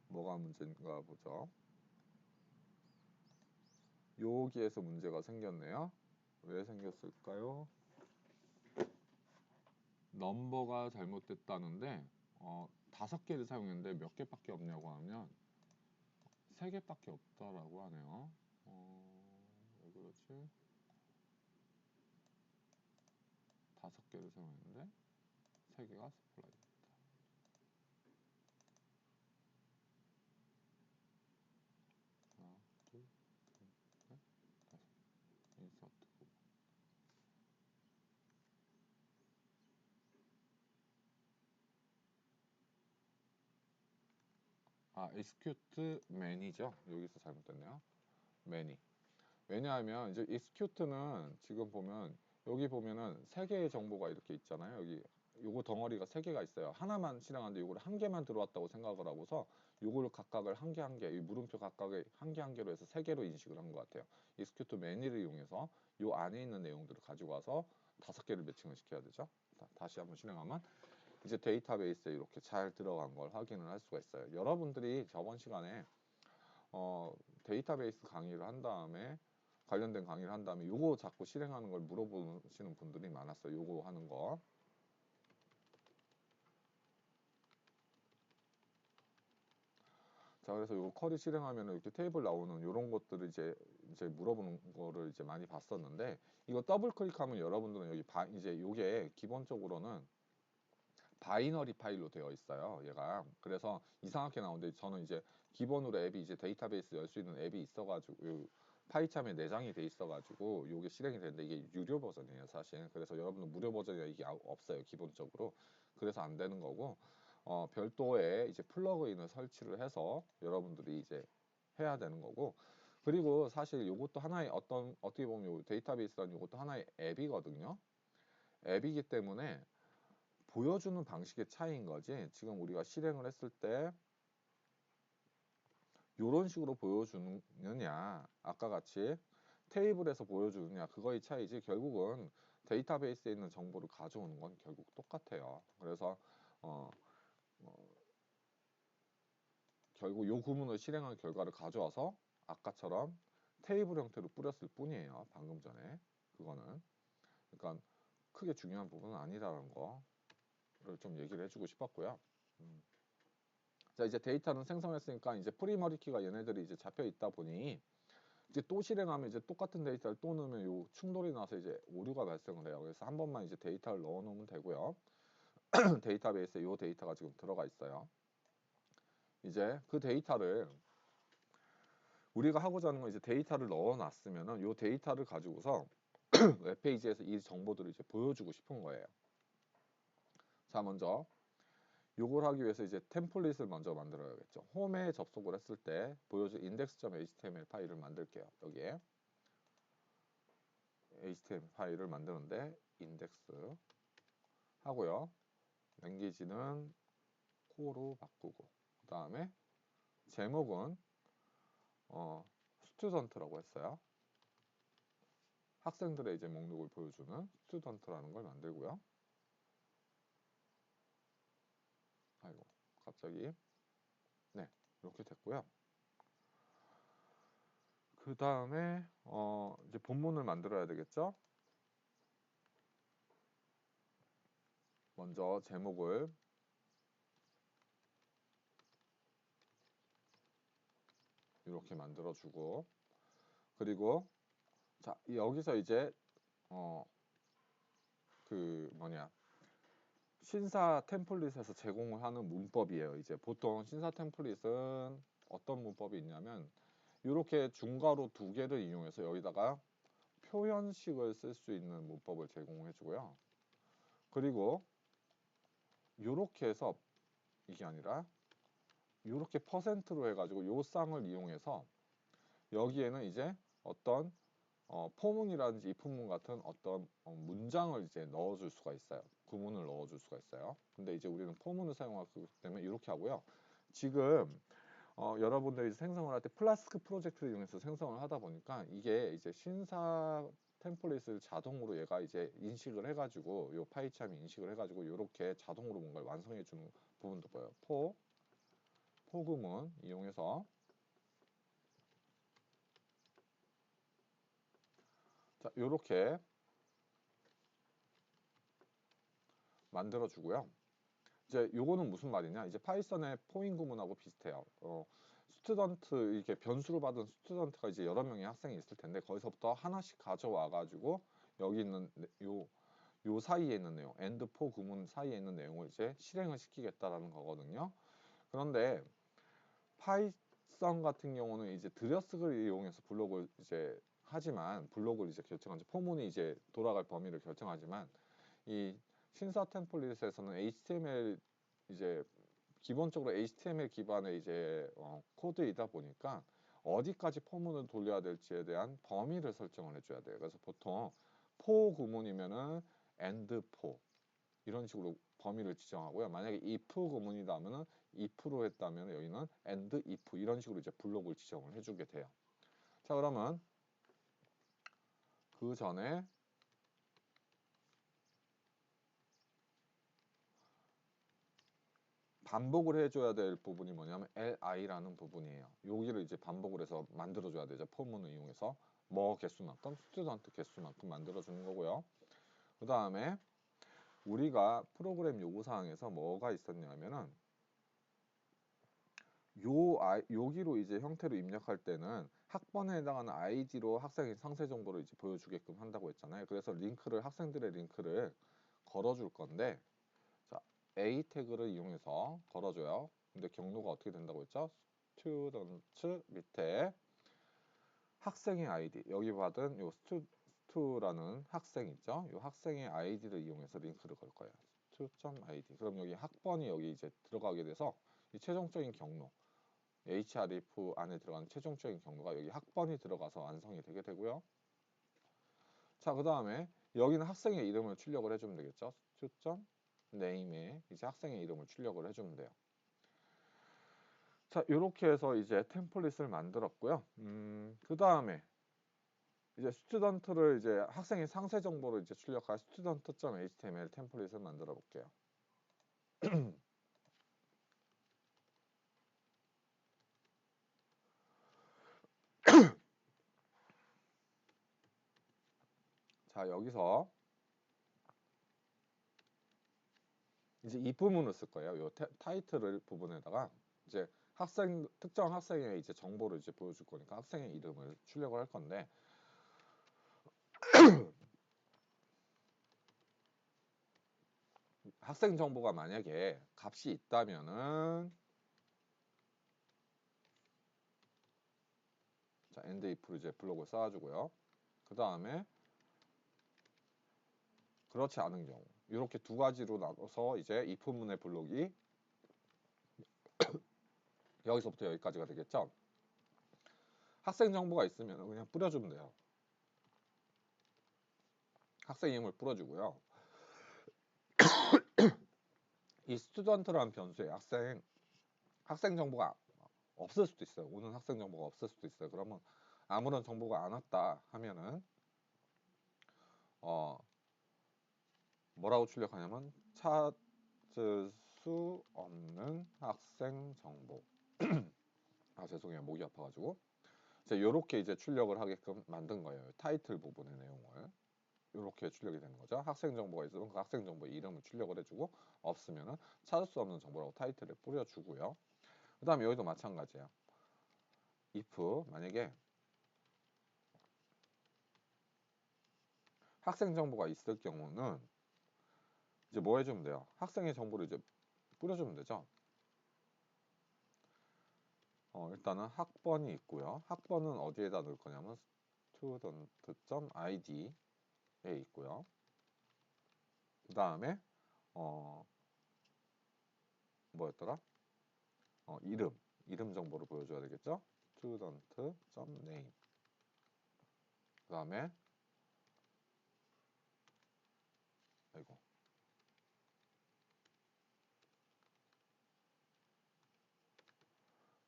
뭐가 문제인가 보죠. 여기에서 문제가 생겼네요. 왜 생겼을까요? 넘버가 잘못됐다는데 5개를 사용했는데 몇 개밖에 없냐고 하면 3개밖에 없다라고 하네요. 왜 그러지? 5개를 사용했는데 3개가 스플라이 됐다. 하나, 둘, 셋, 넷, 다섯. 인서트. execute many죠. 여기서 잘못됐네요. many. 왜냐하면 이제 execute는 지금 보면 여기 보면은 3개의 정보가 이렇게 있잖아요. 여기 요거 덩어리가 3개가 있어요. 하나만 실행하는데 요걸 1개만 들어왔다고 생각을 하고서 요거를 각각을 한 개 한 개, 이 물음표 각각을 한 개 한 개로 해서 3개로 인식을 한 것 같아요. execute many를 이용해서 요 안에 있는 내용들을 가지고 와서 5개를 매칭을 시켜야 되죠. 다시 한번 실행하면 이제 데이터베이스에 이렇게 잘 들어간 걸 확인을 할 수가 있어요. 여러분들이 저번 시간에 데이터베이스 강의를 한 다음에 관련된 강의를 한 다음에 요거 자꾸 실행하는 걸 물어보시는 분들이 많았어요. 요거 하는 거. 자, 그래서 요 쿼리 실행하면 이렇게 테이블 나오는 요런 것들을 이제 물어보는 거를 이제 많이 봤었는데 이거 더블 클릭하면 여러분들은 여기 이제 요게 기본적으로는 바이너리 파일로 되어 있어요. 얘가. 그래서 이상하게 나오는데 저는 이제 기본으로 앱이 이제 데이터베이스 열 수 있는 앱이 있어가지고 파이참에 내장이 돼 있어가지고 요게 실행이 되는데 이게 유료 버전이에요, 사실. 그래서 여러분은 무료 버전이 이게 없어요, 기본적으로. 그래서 안 되는 거고 별도의 이제 플러그인을 설치를 해서 여러분들이 이제 해야 되는 거고. 그리고 사실 요것도 하나의 어떻게 보면 요 데이터베이스라는 요것도 하나의 앱이거든요. 앱이기 때문에 보여주는 방식의 차이인 거지. 지금 우리가 실행을 했을 때 이런 식으로 보여주느냐, 아까 같이 테이블에서 보여주느냐, 그거의 차이지. 결국은 데이터베이스에 있는 정보를 가져오는 건 결국 똑같아요. 그래서 결국 이 구문을 실행한 결과를 가져와서 아까처럼 테이블 형태로 뿌렸을 뿐이에요. 방금 전에 그거는. 그러니까 크게 중요한 부분은 아니라는 거를 좀 얘기를 해주고 싶었고요. 자, 이제 데이터는 생성했으니까 이제 프리머리 키가 얘네들이 이제 잡혀 있다 보니 이제 또 실행하면 이제 똑같은 데이터를 또 넣으면 요 충돌이 나서 이제 오류가 발생을 해요. 그래서 한 번만 이제 데이터를 넣어 놓으면 되고요. 데이터베이스에 요 데이터가 지금 들어가 있어요. 이제 그 데이터를 우리가 하고자 하는 건 이제 데이터를 넣어 놨으면은 요 데이터를 가지고서 웹페이지에서 이 정보들을 이제 보여주고 싶은 거예요. 자, 먼저 요걸 하기 위해서 이제 템플릿을 먼저 만들어야겠죠. 홈에 접속을 했을 때 보여줄 index.html 파일을 만들게요. 여기에 HTML 파일을 만드는데 index 하고요. 랭귀지는 코로 바꾸고 그 다음에 제목은 스튜던트라고 했어요. 학생들의 이제 목록을 보여주는 스튜던트라는 걸 만들고요. 아이고 갑자기 네 이렇게 됐고요. 그 다음에 이제 본문을 만들어야 되겠죠. 먼저 제목을 이렇게 만들어주고 그리고 자 여기서 이제 그 뭐냐 신사 템플릿에서 제공을 하는 문법이에요. 이제 보통 신사 템플릿은 어떤 문법이 있냐면 이렇게 중괄호 두 개를 이용해서 여기다가 표현식을 쓸 수 있는 문법을 제공해 주고요. 그리고 이렇게 해서 이게 아니라 이렇게 퍼센트로 해가지고 요 쌍을 이용해서 여기에는 이제 어떤 포문이라든지 if문 같은 어떤 문장을 이제 넣어줄 수가 있어요. 구문을 넣어줄 수가 있어요. 근데 이제 우리는 포문을 사용하기 때문에 이렇게 하고요. 지금 여러분들이 생성을 할 때 플라스크 프로젝트를 이용해서 생성을 하다 보니까 이게 이제 신사 템플릿을 자동으로 얘가 이제 인식을 해가지고 요 파이참이 인식을 해가지고 이렇게 자동으로 뭔가를 완성해 주는 부분도 보여요. 포구문 이용해서 자 요렇게 만들어 주고요. 이제 요거는 무슨 말이냐 이제 파이썬의 포인 구문하고 비슷해요. 스튜던트 이렇게 변수로 받은 스튜던트가 이제 여러 명의 학생이 있을 텐데 거기서부터 하나씩 가져와 가지고 여기 있는 요 사이에 있는 내용 and for 구문 사이에 있는 내용을 이제 실행을 시키겠다라는 거거든요. 그런데 파이썬 같은 경우는 이제 드려스를 이용해서 블록을 이제 하지만 블록을 이제 결정하지 포문이 이제 돌아갈 범위를 결정하지만 이 신사 템플릿에서는 HTML 이제 기본적으로 HTML 기반의 이제 코드이다 보니까 어디까지 포문을 돌려야 될지에 대한 범위를 설정을 해줘야 돼요. 그래서 보통 for 구문이면은 and for 이런 식으로 범위를 지정하고요. 만약에 if 구문이다 하면은 if로 했다면 여기는 and if 이런 식으로 이제 블록을 지정을 해주게 돼요. 자 그러면 그 전에 반복을 해줘야 될 부분이 뭐냐면 li라는 부분이에요. 여기를 이제 반복을 해서 만들어줘야 되죠. 포문을 이용해서 뭐 개수만큼 스튜던트 개수만큼 만들어주는 거고요. 그 다음에 우리가 프로그램 요구사항에서 뭐가 있었냐면은 여기로 이제 형태로 입력할 때는 학번에 해당하는 아이디로 학생의 상세 정보를 이제 보여주게끔 한다고 했잖아요. 그래서 학생들의 링크를 걸어줄 건데 자, A 태그를 이용해서 걸어줘요. 근데 경로가 어떻게 된다고 했죠? 스튜던트 밑에 학생의 아이디 여기 받은 요 스튜라는 학생 있죠? 요 학생의 아이디를 이용해서 링크를 걸 거예요. 스튜.id 그럼 여기 학번이 여기 이제 들어가게 돼서 이 최종적인 경로 href 안에 들어가는 최종적인 경로가 여기 학번이 들어가서 완성이 되게 되고요. 자, 그 다음에 여기는 학생의 이름을 출력을 해주면 되겠죠. student.name에 이제 학생의 이름을 출력을 해주면 돼요. 자, 이렇게 해서 이제 템플릿을 만들었고요. 그 다음에 이제 스튜던트를 이제 학생의 상세 정보를 이제 출력할 student.html 템플릿을 만들어 볼게요. 자, 여기서 이제 이 부분을 쓸 거예요. 요 타이틀을 부분에다가 이제 특정 학생의 이제 정보를 이제 보여줄 거니까 학생의 이름을 출력을 할 건데 학생 정보가 만약에 값이 있다면은 자, end if로 이제 블록을 쌓아주고요. 그 다음에 그렇지 않은 경우 이렇게 두 가지로 나눠서 이제 if문의 블록이 여기서부터 여기까지가 되겠죠. 학생 정보가 있으면 그냥 뿌려주면 돼요. 학생 이름을 뿌려주고요. 이 스튜던트라는 변수에 학생 정보가 없을 수도 있어요. 오는 학생 정보가 없을 수도 있어요. 그러면 아무런 정보가 안 왔다 하면은 뭐라고 출력하냐면 찾을 수 없는 학생 정보. 아 죄송해요. 목이 아파가지고. 이렇게 이제 출력을 하게끔 만든 거예요. 타이틀 부분의 내용을. 이렇게 출력이 되는 거죠. 학생 정보가 있으면 그 학생 정보의 이름을 출력을 해주고 없으면은 찾을 수 없는 정보라고 타이틀을 뿌려주고요. 그 다음에 여기도 마찬가지예요. if 만약에 학생 정보가 있을 경우는 이제 뭐 해주면 돼요? 학생의 정보를 이제 뿌려주면 되죠. 일단은 학번이 있고요. 학번은 어디에다 넣을 거냐면 student.id에 있고요. 그 다음에 뭐였더라? 이름 정보를 보여줘야 되겠죠? student.name. 그 다음에 아이고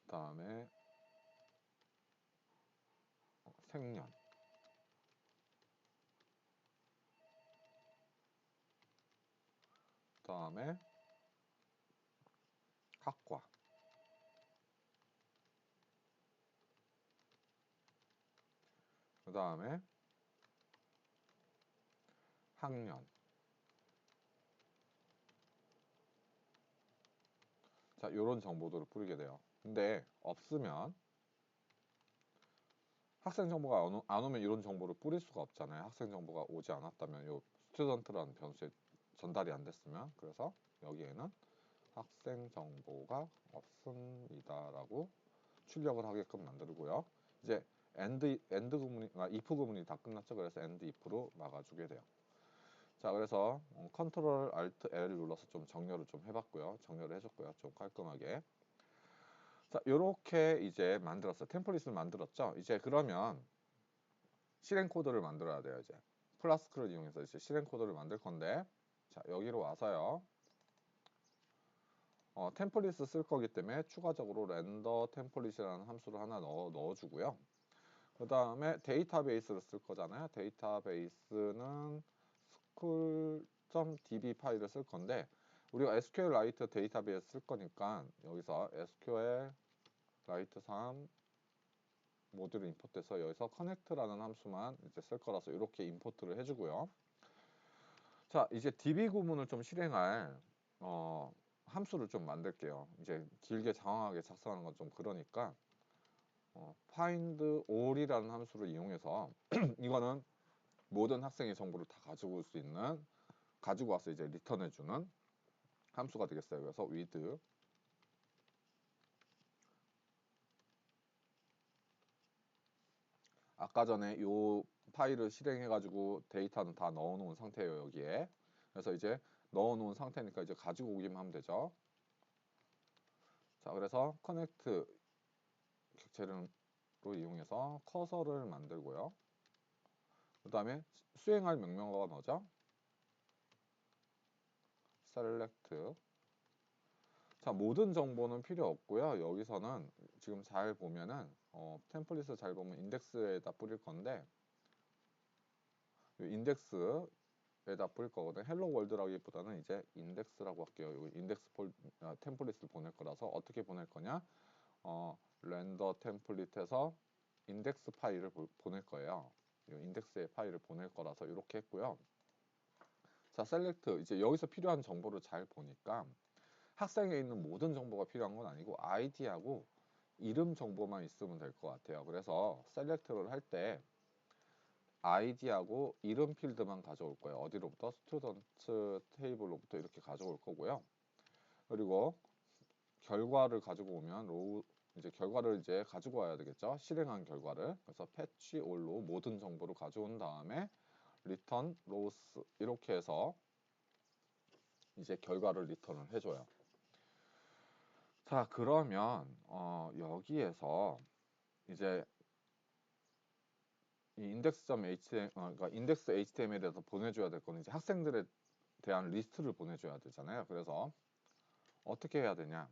그 다음에 생년. 그 다음에 학과. 그 다음에 학년. 자, 요런 정보들을 뿌리게 돼요. 근데 없으면 학생 정보가 안 오면 이런 정보를 뿌릴 수가 없잖아요. 학생 정보가 오지 않았다면 요 스튜던트라는 변수에 전달이 안 됐으면 그래서 여기에는 학생 정보가 없습니다라고 출력을 하게끔 만들고요. 이제 end 구문이 if 구문이 다 끝났죠. 그래서 end if로 막아주게 돼요. 자, 그래서 컨트롤 알트 L을 눌러서 좀 정렬을 좀 해봤고요. 정렬을 해줬고요. 좀 깔끔하게. 자, 요렇게 이제 만들었어요. 템플릿을 만들었죠. 이제 그러면 실행 코드를 만들어야 돼요. 이제 플라스크를 이용해서 이제 실행 코드를 만들 건데, 자, 여기로 와서요. 템플릿을 쓸 거기 때문에 추가적으로 렌더 템플릿이라는 함수를 하나 넣어주고요. 그 다음에 데이터베이스를 쓸 거잖아요. 데이터베이스는 school.db 파일을 쓸 건데 우리가 SQLite 데이터베이스 쓸 거니까 여기서 SQLite 3 모듈을 임포트해서 여기서 connect라는 함수만 이제 쓸 거라서 이렇게 임포트를 해주고요. 자, 이제 DB 구문을 좀 실행할 함수를 좀 만들게요. 이제 길게 장황하게 작성하는 건 좀 그러니까 find all이라는 함수를 이용해서 이거는 모든 학생의 정보를 다 가지고 올 수 있는 가지고 와서 이제 리턴해주는 함수가 되겠어요. 그래서 with 아까 전에 요 파일을 실행해가지고 데이터는 다 넣어놓은 상태예요. 여기에. 그래서 이제 넣어놓은 상태니까 이제 가지고 오기만 하면 되죠. 자, 그래서 connect 객체를 이용해서 커서를 만들고요. 그 다음에 수행할 명령어가 뭐죠? select. 자, 모든 정보는 필요 없고요. 여기서는 지금 잘 보면은 템플릿을 잘 보면 인덱스에다 뿌릴 건데 인덱스에다 뿌릴 거거든요. 헬로 월드라기보다는 이제 인덱스라고 할게요. 여기 인덱스 템플릿을 보낼 거라서 어떻게 보낼 거냐? 렌더 템플릿에서 인덱스 파일을 보낼 거예요. 이 인덱스의 파일을 보낼 거라서 이렇게 했고요. 자, 셀렉트 이제 여기서 필요한 정보를 잘 보니까 학생에 있는 모든 정보가 필요한 건 아니고 아이디하고 이름 정보만 있으면 될 것 같아요. 그래서 셀렉트를 할 때 아이디하고 이름 필드만 가져올 거예요. 어디로부터? 스튜던트 테이블로부터 이렇게 가져올 거고요. 그리고 결과를 가지고 오면 로우 이제 결과를 이제 가지고 와야 되겠죠. 실행한 결과를. 그래서 패치 올로 모든 정보를 가져온 다음에 리턴 로스 이렇게 해서 이제 결과를 리턴을 해줘요. 자, 그러면 여기에서 이제 이 index.html, 그러니까 index HTML에서 보내줘야 될 거는 이제 학생들에 대한 리스트를 보내줘야 되잖아요. 그래서 어떻게 해야 되냐?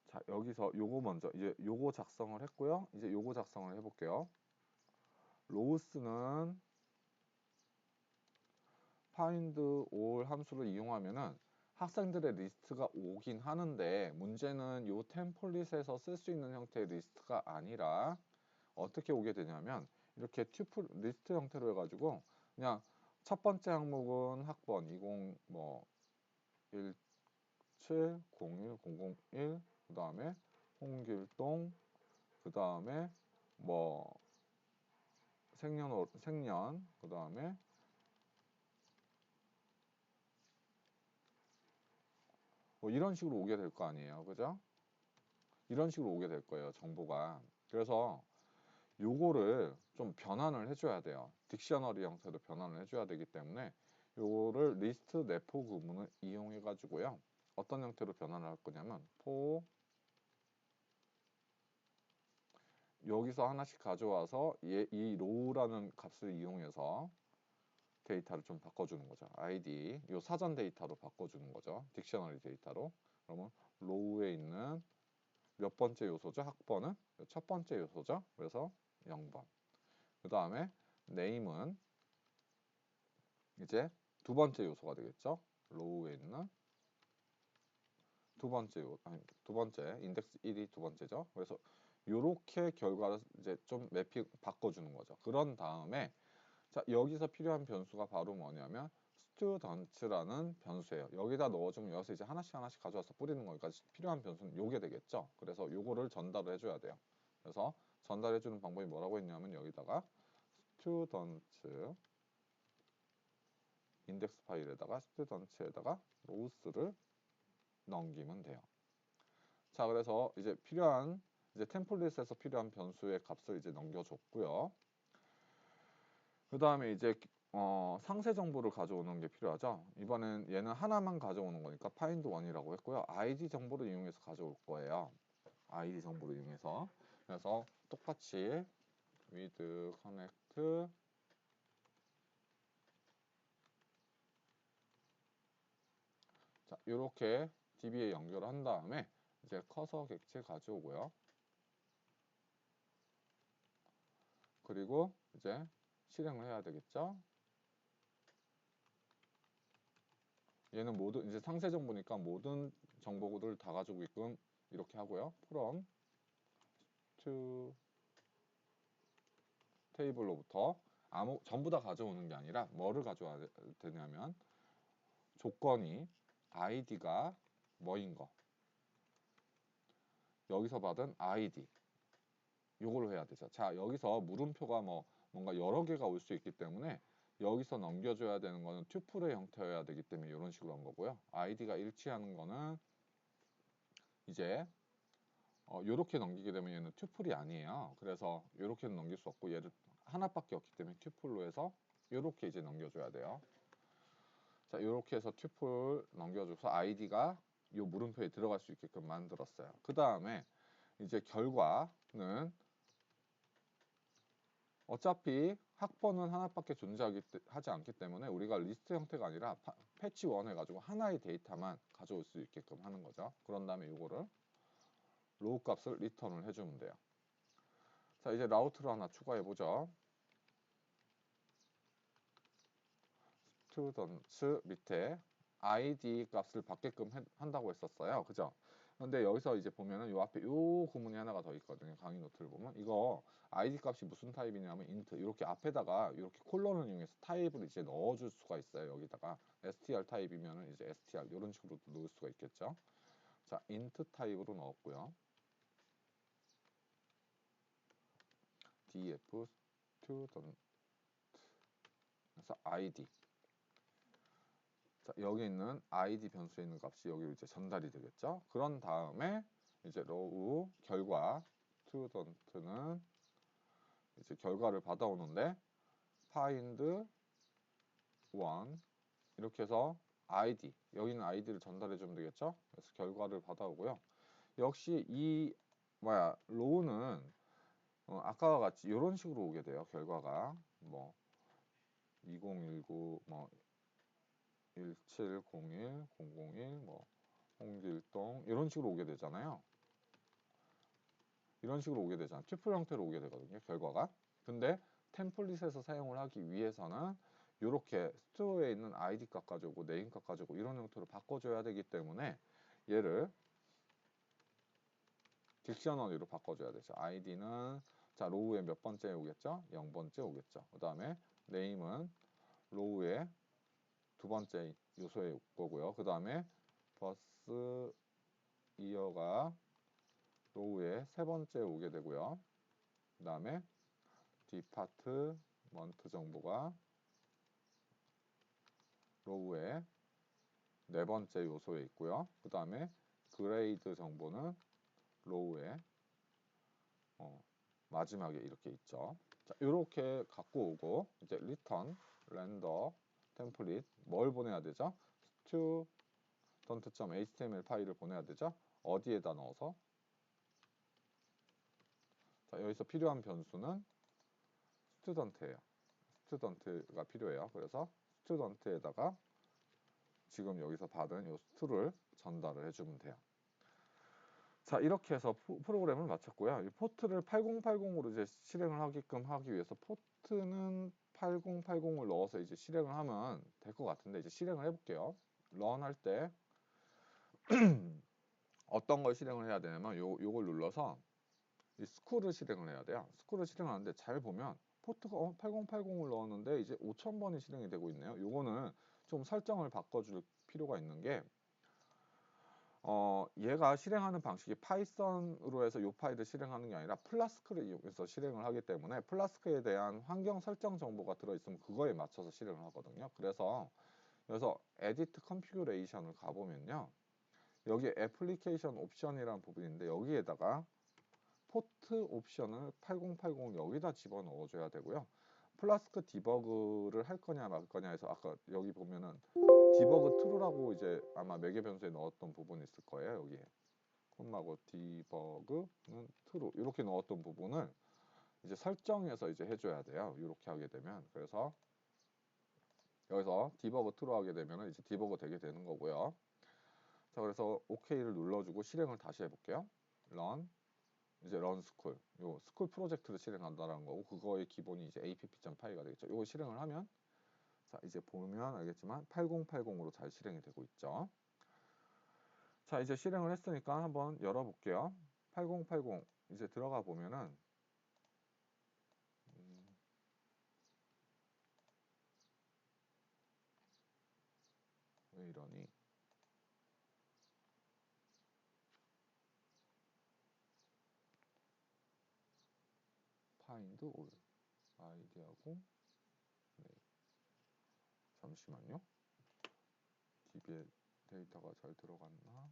자, 여기서 요거 먼저 이제 요거 작성을 했고요. 이제 요거 작성을 해볼게요. 로우스는 find all 함수를 이용하면은 학생들의 리스트가 오긴 하는데 문제는 요 템플릿에서 쓸 수 있는 형태의 리스트가 아니라 어떻게 오게 되냐면 이렇게 튜플 리스트 형태로 해가지고 그냥 첫 번째 항목은 학번 20 뭐 17 01 001 그 다음에 홍길동 그 다음에 뭐 생년 그 다음에 뭐 이런 식으로 오게 될 거 아니에요, 그죠? 이런 식으로 오게 될 거예요, 정보가. 그래서 요거를 좀 변환을 해줘야 돼요. 딕셔너리 형태로 변환을 해줘야 되기 때문에 요거를 리스트 내포 구문을 이용해 가지고요. 어떤 형태로 변환을 할 거냐면 for 여기서 하나씩 가져와서 이 row라는 값을 이용해서 데이터를 좀 바꿔주는 거죠. id 요 사전 데이터로 바꿔주는 거죠. 딕셔너리 데이터로. 그러면 row에 있는 몇 번째 요소죠? 학번은 첫 번째 요소죠. 그래서 0번. 그 다음에 name은 이제 두 번째 요소가 되겠죠. 로우에 있는 두 번째 아니 두 번째 인덱스 1이 두 번째죠. 그래서 요렇게 결과를 이제 좀 매핑 바꿔주는 거죠. 그런 다음에 자 여기서 필요한 변수가 바로 뭐냐면 student라는 변수예요. 여기다 넣어주면 여기서 이제 하나씩 가져와서 뿌리는 거니까 필요한 변수는 요게 되겠죠. 그래서 요거를 전달을 해줘야 돼요. 그래서 전달해주는 방법이 뭐라고 했냐면 여기다가 student 인덱스 파일에다가 스튜던트에다가 로우스를 넘기면 돼요. 자, 그래서 이제 필요한 이제 템플릿에서 필요한 변수의 값을 이제 넘겨줬고요. 그 다음에 이제 상세 정보를 가져오는 게 필요하죠. 이번엔 얘는 하나만 가져오는 거니까 find one이라고 했고요. id 정보를 이용해서 가져올 거예요. id 정보를 이용해서. 그래서 똑같이 with connect 자, 이렇게 DB에 연결을 한 다음에 이제 커서 객체 가져오고요. 그리고 이제 실행을 해야 되겠죠. 얘는 모든 이제 상세 정보니까 모든 정보를 다 가지고 있게끔 이렇게 하고요. from to 테이블로부터 전부 다 가져오는 게 아니라 뭐를 가져와야 되냐면 조건이 id가 뭐인 거 여기서 받은 id 요걸로 해야 되죠. 자 여기서 물음표가 뭔가 여러 개가 올 수 있기 때문에 여기서 넘겨줘야 되는 거는 튜플의 형태여야 되기 때문에 이런 식으로 한 거고요. id가 일치하는 거는 이제 요렇게 넘기게 되면 얘는 튜플이 아니에요. 그래서 요렇게는 넘길 수 없고 얘를 하나밖에 없기 때문에 튜플로 해서 요렇게 이제 넘겨줘야 돼요. 자 요렇게 해서 튜플 넘겨줘서 id가 요 물음표에 들어갈 수 있게끔 만들었어요. 그 다음에 이제 결과는 어차피 학번은 하나밖에 존재하지 않기 때문에 우리가 리스트 형태가 아니라 패치 원 해가지고 하나의 데이터만 가져올 수 있게끔 하는 거죠. 그런 다음에 이거를 로우 값을 리턴을 해주면 돼요. 자 이제 라우트를 하나 추가해 보죠. 스튜던트 밑에 id 값을 받게끔 한다고 했었어요. 그죠? 근데 여기서 이제 보면은 요 앞에 요 구문이 하나가 더 있거든요. 강의 노트를 보면 이거 id 값이 무슨 타입이냐면 int 이렇게 앞에다가 이렇게 콜론을 이용해서 타입을 이제 넣어줄 수가 있어요. 여기다가 str 타입이면은 이제 str 이런 식으로 넣을 수가 있겠죠. 자 int 타입으로 넣었고요. df student 그래서 id 자, 여기 있는 id 변수에 있는 값이 여기로 이제 전달이 되겠죠. 그런 다음에 이제 row 결과 student는 이제 결과를 받아오는데 find one 이렇게 해서 ID, 여기는 ID를 전달해 주면 되겠죠? 그래서 결과를 받아오고요. 역시 이 로우는 아까와 같이 이런 식으로 오게 돼요. 결과가 뭐 2019, 뭐 1701, 001, 뭐 홍길동 이런 식으로 오게 되잖아요. 이런 식으로 오게 되잖아요. 튜플 형태로 오게 되거든요. 결과가. 근데 템플릿에서 사용을 하기 위해서는 이렇게 스토어에 있는 ID 값 가지고 네임 값 가지고 이런 형태로 바꿔줘야 되기 때문에 얘를 딕셔너리로 바꿔줘야 되죠. ID는 자 로우의 몇 번째 오겠죠? 0번째 오겠죠. 그 다음에 네임은 로우의 두 번째 요소에 올 거고요. 그 다음에 버스 이어가 로우의 세 번째 오게 되고요. 그 다음에 디파트먼트 정보가 로우의 네 번째 요소에 있고요. 그 다음에 그레이드 정보는 로우의 마지막에 이렇게 있죠. 자, 이렇게 갖고 오고 이제 리턴 렌더 템플릿 뭘 보내야 되죠? student.html 파일을 보내야 되죠. 어디에다 넣어서? 자, 여기서 필요한 변수는 student예요. student가 필요해요. 그래서 student에다가 지금 여기서 받은 이 스투를 전달을 해주면 돼요. 자, 이렇게 해서 프로그램을 마쳤고요. 이 포트를 8080으로 이제 실행을 하게끔 하기 위해서 포트는 8080을 넣어서 이제 실행을 하면 될 것 같은데 이제 실행을 해볼게요. 런 할 때 어떤 걸 실행을 해야 되냐면 요걸 눌러서 이 스쿨을 실행을 해야 돼요. 스쿨을 실행하는데 잘 보면 포트가 8080을 넣었는데 이제 5000번이 실행이 되고 있네요. 요거는 좀 설정을 바꿔줄 필요가 있는 게 얘가 실행하는 방식이 파이썬으로 해서 이 파일을 실행하는 게 아니라 플라스크를 이용해서 실행을 하기 때문에 플라스크에 대한 환경 설정 정보가 들어있으면 그거에 맞춰서 실행을 하거든요. 그래서 여기서 에디트 컨피규레이션을 가보면요. 여기 애플리케이션 옵션이라는 부분인데 여기에다가 포트 옵션을 8080 여기다 집어넣어 줘야 되고요. 플라스크 디버그를 할 거냐 말 거냐 해서 아까 여기 보면은 디버그 true라고 이제 아마 매개 변수에 넣었던 부분이 있을 거예요. 여기에 콤마고 디버그는 true 이렇게 넣었던 부분을 이제 설정해서 이제 해줘야 돼요. 이렇게 하게 되면 그래서 여기서 디버그 true 하게 되면 이제 디버그 되게 되는 거고요. 자 그래서 OK를 눌러주고 실행을 다시 해볼게요. run 이제 런 스쿨, 요 스쿨 프로젝트를 실행한다는 거고 그거의 기본이 이제 app.py가 되겠죠. 이거 실행을 하면 자 이제 보면 알겠지만 8080으로 잘 실행이 되고 있죠. 자 이제 실행을 했으니까 한번 열어볼게요. 8080 이제 들어가 보면은 왜 이러니? find all 아이디하고 네. 잠시만요. DB에 데이터가 잘 들어갔나?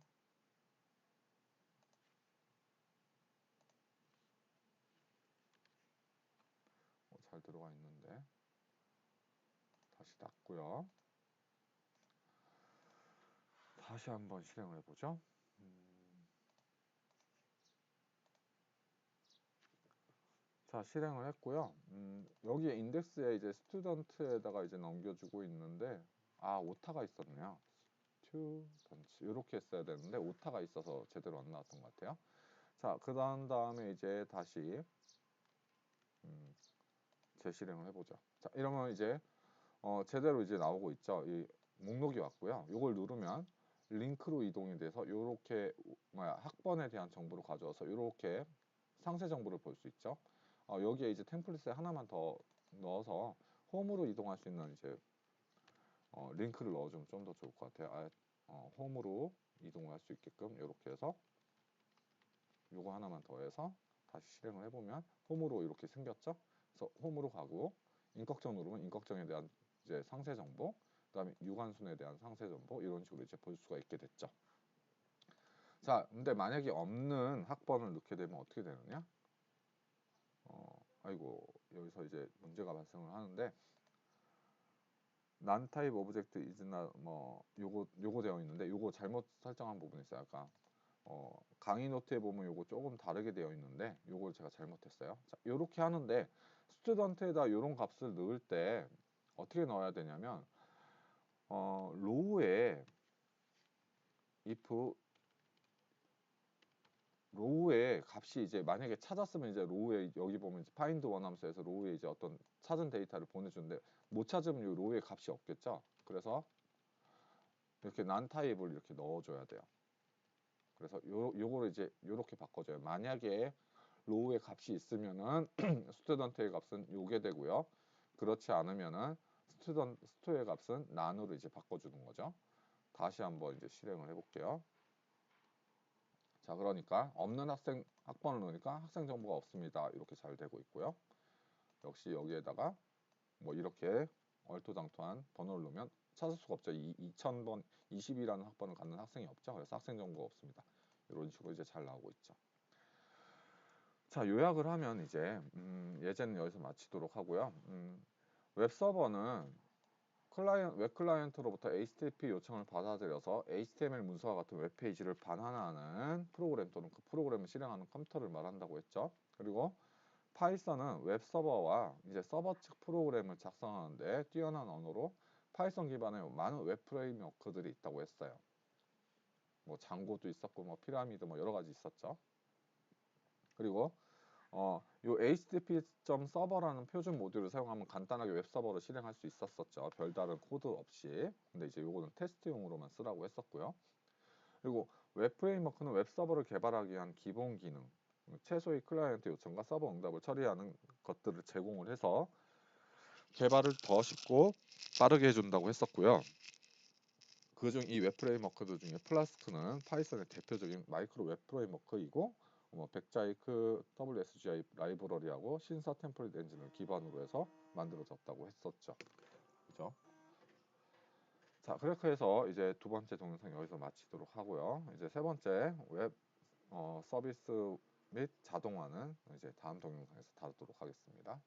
잘 들어가 있는데 다시 닫고요. 다시 한번 실행을 해보죠. 자 실행을 했고요. 여기에 인덱스에 이제 스튜던트에다가 이제 넘겨주고 있는데 오타가 있었네요. 스튜던트 이렇게 했어야 되는데 오타가 있어서 제대로 안 나왔던 것 같아요. 자 다음에 이제 다시 재실행을 해보죠. 자 이러면 이제 제대로 이제 나오고 있죠. 이 목록이 왔고요. 이걸 누르면 링크로 이동이 돼서 이렇게 학번에 대한 정보를 가져와서 이렇게 상세 정보를 볼 수 있죠. 여기에 이제 템플릿에 하나만 더 넣어서 홈으로 이동할 수 있는 이제 링크를 넣어주면 좀 더 좋을 것 같아요. 홈으로 이동을 할 수 있게끔 이렇게 해서 요거 하나만 더해서 다시 실행을 해보면 홈으로 이렇게 생겼죠. 그래서 홈으로 가고 인걱정 누르면 인걱정에 대한 이제 상세 정보, 그다음에 유관순에 대한 상세 정보 이런 식으로 이제 볼 수가 있게 됐죠. 자, 근데 만약에 없는 학번을 넣게 되면 어떻게 되느냐? 아이고 여기서 이제 문제가 발생을 하는데 non type object is not 뭐 요거 되어 있는데 요거 잘못 설정한 부분이 있어요. 아까 강의 노트에 보면 요거 조금 다르게 되어 있는데 요걸 제가 잘못했어요. 자, 요렇게 하는데 스튜던트에다 요런 값을 넣을 때 어떻게 넣어야 되냐면 로우에 if 로우에 값이 이제 만약에 찾았으면 이제 로우에 여기 보면 이제 find one 함수에서 로우에 이제 어떤 찾은 데이터를 보내주는데 못 찾으면 요 로우에 값이 없겠죠. 그래서 이렇게 non 타입을 이렇게 넣어줘야 돼요. 그래서 요거를 이제 요렇게 바꿔줘요. 만약에 로우의 값이 있으면은 스튜던트의 값은 요게 되고요. 그렇지 않으면은 스튜의 값은 난으로 이제 바꿔주는 거죠. 다시 한번 이제 실행을 해볼게요. 자, 그러니까 없는 학번을 넣으니까 학생 정보가 없습니다. 이렇게 잘 되고 있고요. 역시 여기에다가 뭐 이렇게 얼토당토한 번호를 넣으면 찾을 수가 없죠. 2000번 20이라는 학번을 갖는 학생이 없죠. 그래서 학생 정보가 없습니다. 이런 식으로 이제 잘 나오고 있죠. 자, 요약을 하면 이제 예제는 여기서 마치도록 하고요. 웹서버는 웹 클라이언트로부터 HTTP 요청을 받아들여서 HTML 문서와 같은 웹페이지를 반환하는 프로그램 또는 그 프로그램을 실행하는 컴퓨터를 말한다고 했죠. 그리고 파이썬은 웹서버와 이제 서버 측 프로그램을 작성하는데 뛰어난 언어로 파이썬 기반의 많은 웹 프레임워크들이 있다고 했어요. 뭐 장고도 있었고 뭐 피라미드 뭐 여러 가지 있었죠. 그리고 요 http.server라는 표준 모듈을 사용하면 간단하게 웹서버를 실행할 수 있었었죠. 별다른 코드 없이. 근데 이제 요거는 테스트용으로만 쓰라고 했었고요. 그리고 웹 프레임워크는 웹서버를 개발하기 위한 기본 기능, 최소의 클라이언트 요청과 서버 응답을 처리하는 것들을 제공을 해서 개발을 더 쉽고 빠르게 해준다고 했었고요. 그중 이 웹 프레임워크들 중에 플라스크는 파이썬의 대표적인 마이크로 웹 프레임워크이고 백자이크 WSGI 라이브러리하고 신사 템플릿 엔진을 기반으로 해서 만들어졌다고 했었죠. 그죠? 자, 그렇게 해서 이제 두 번째 동영상 여기서 마치도록 하고요. 이제 세 번째 웹 서비스 및 자동화는 이제 다음 동영상에서 다루도록 하겠습니다.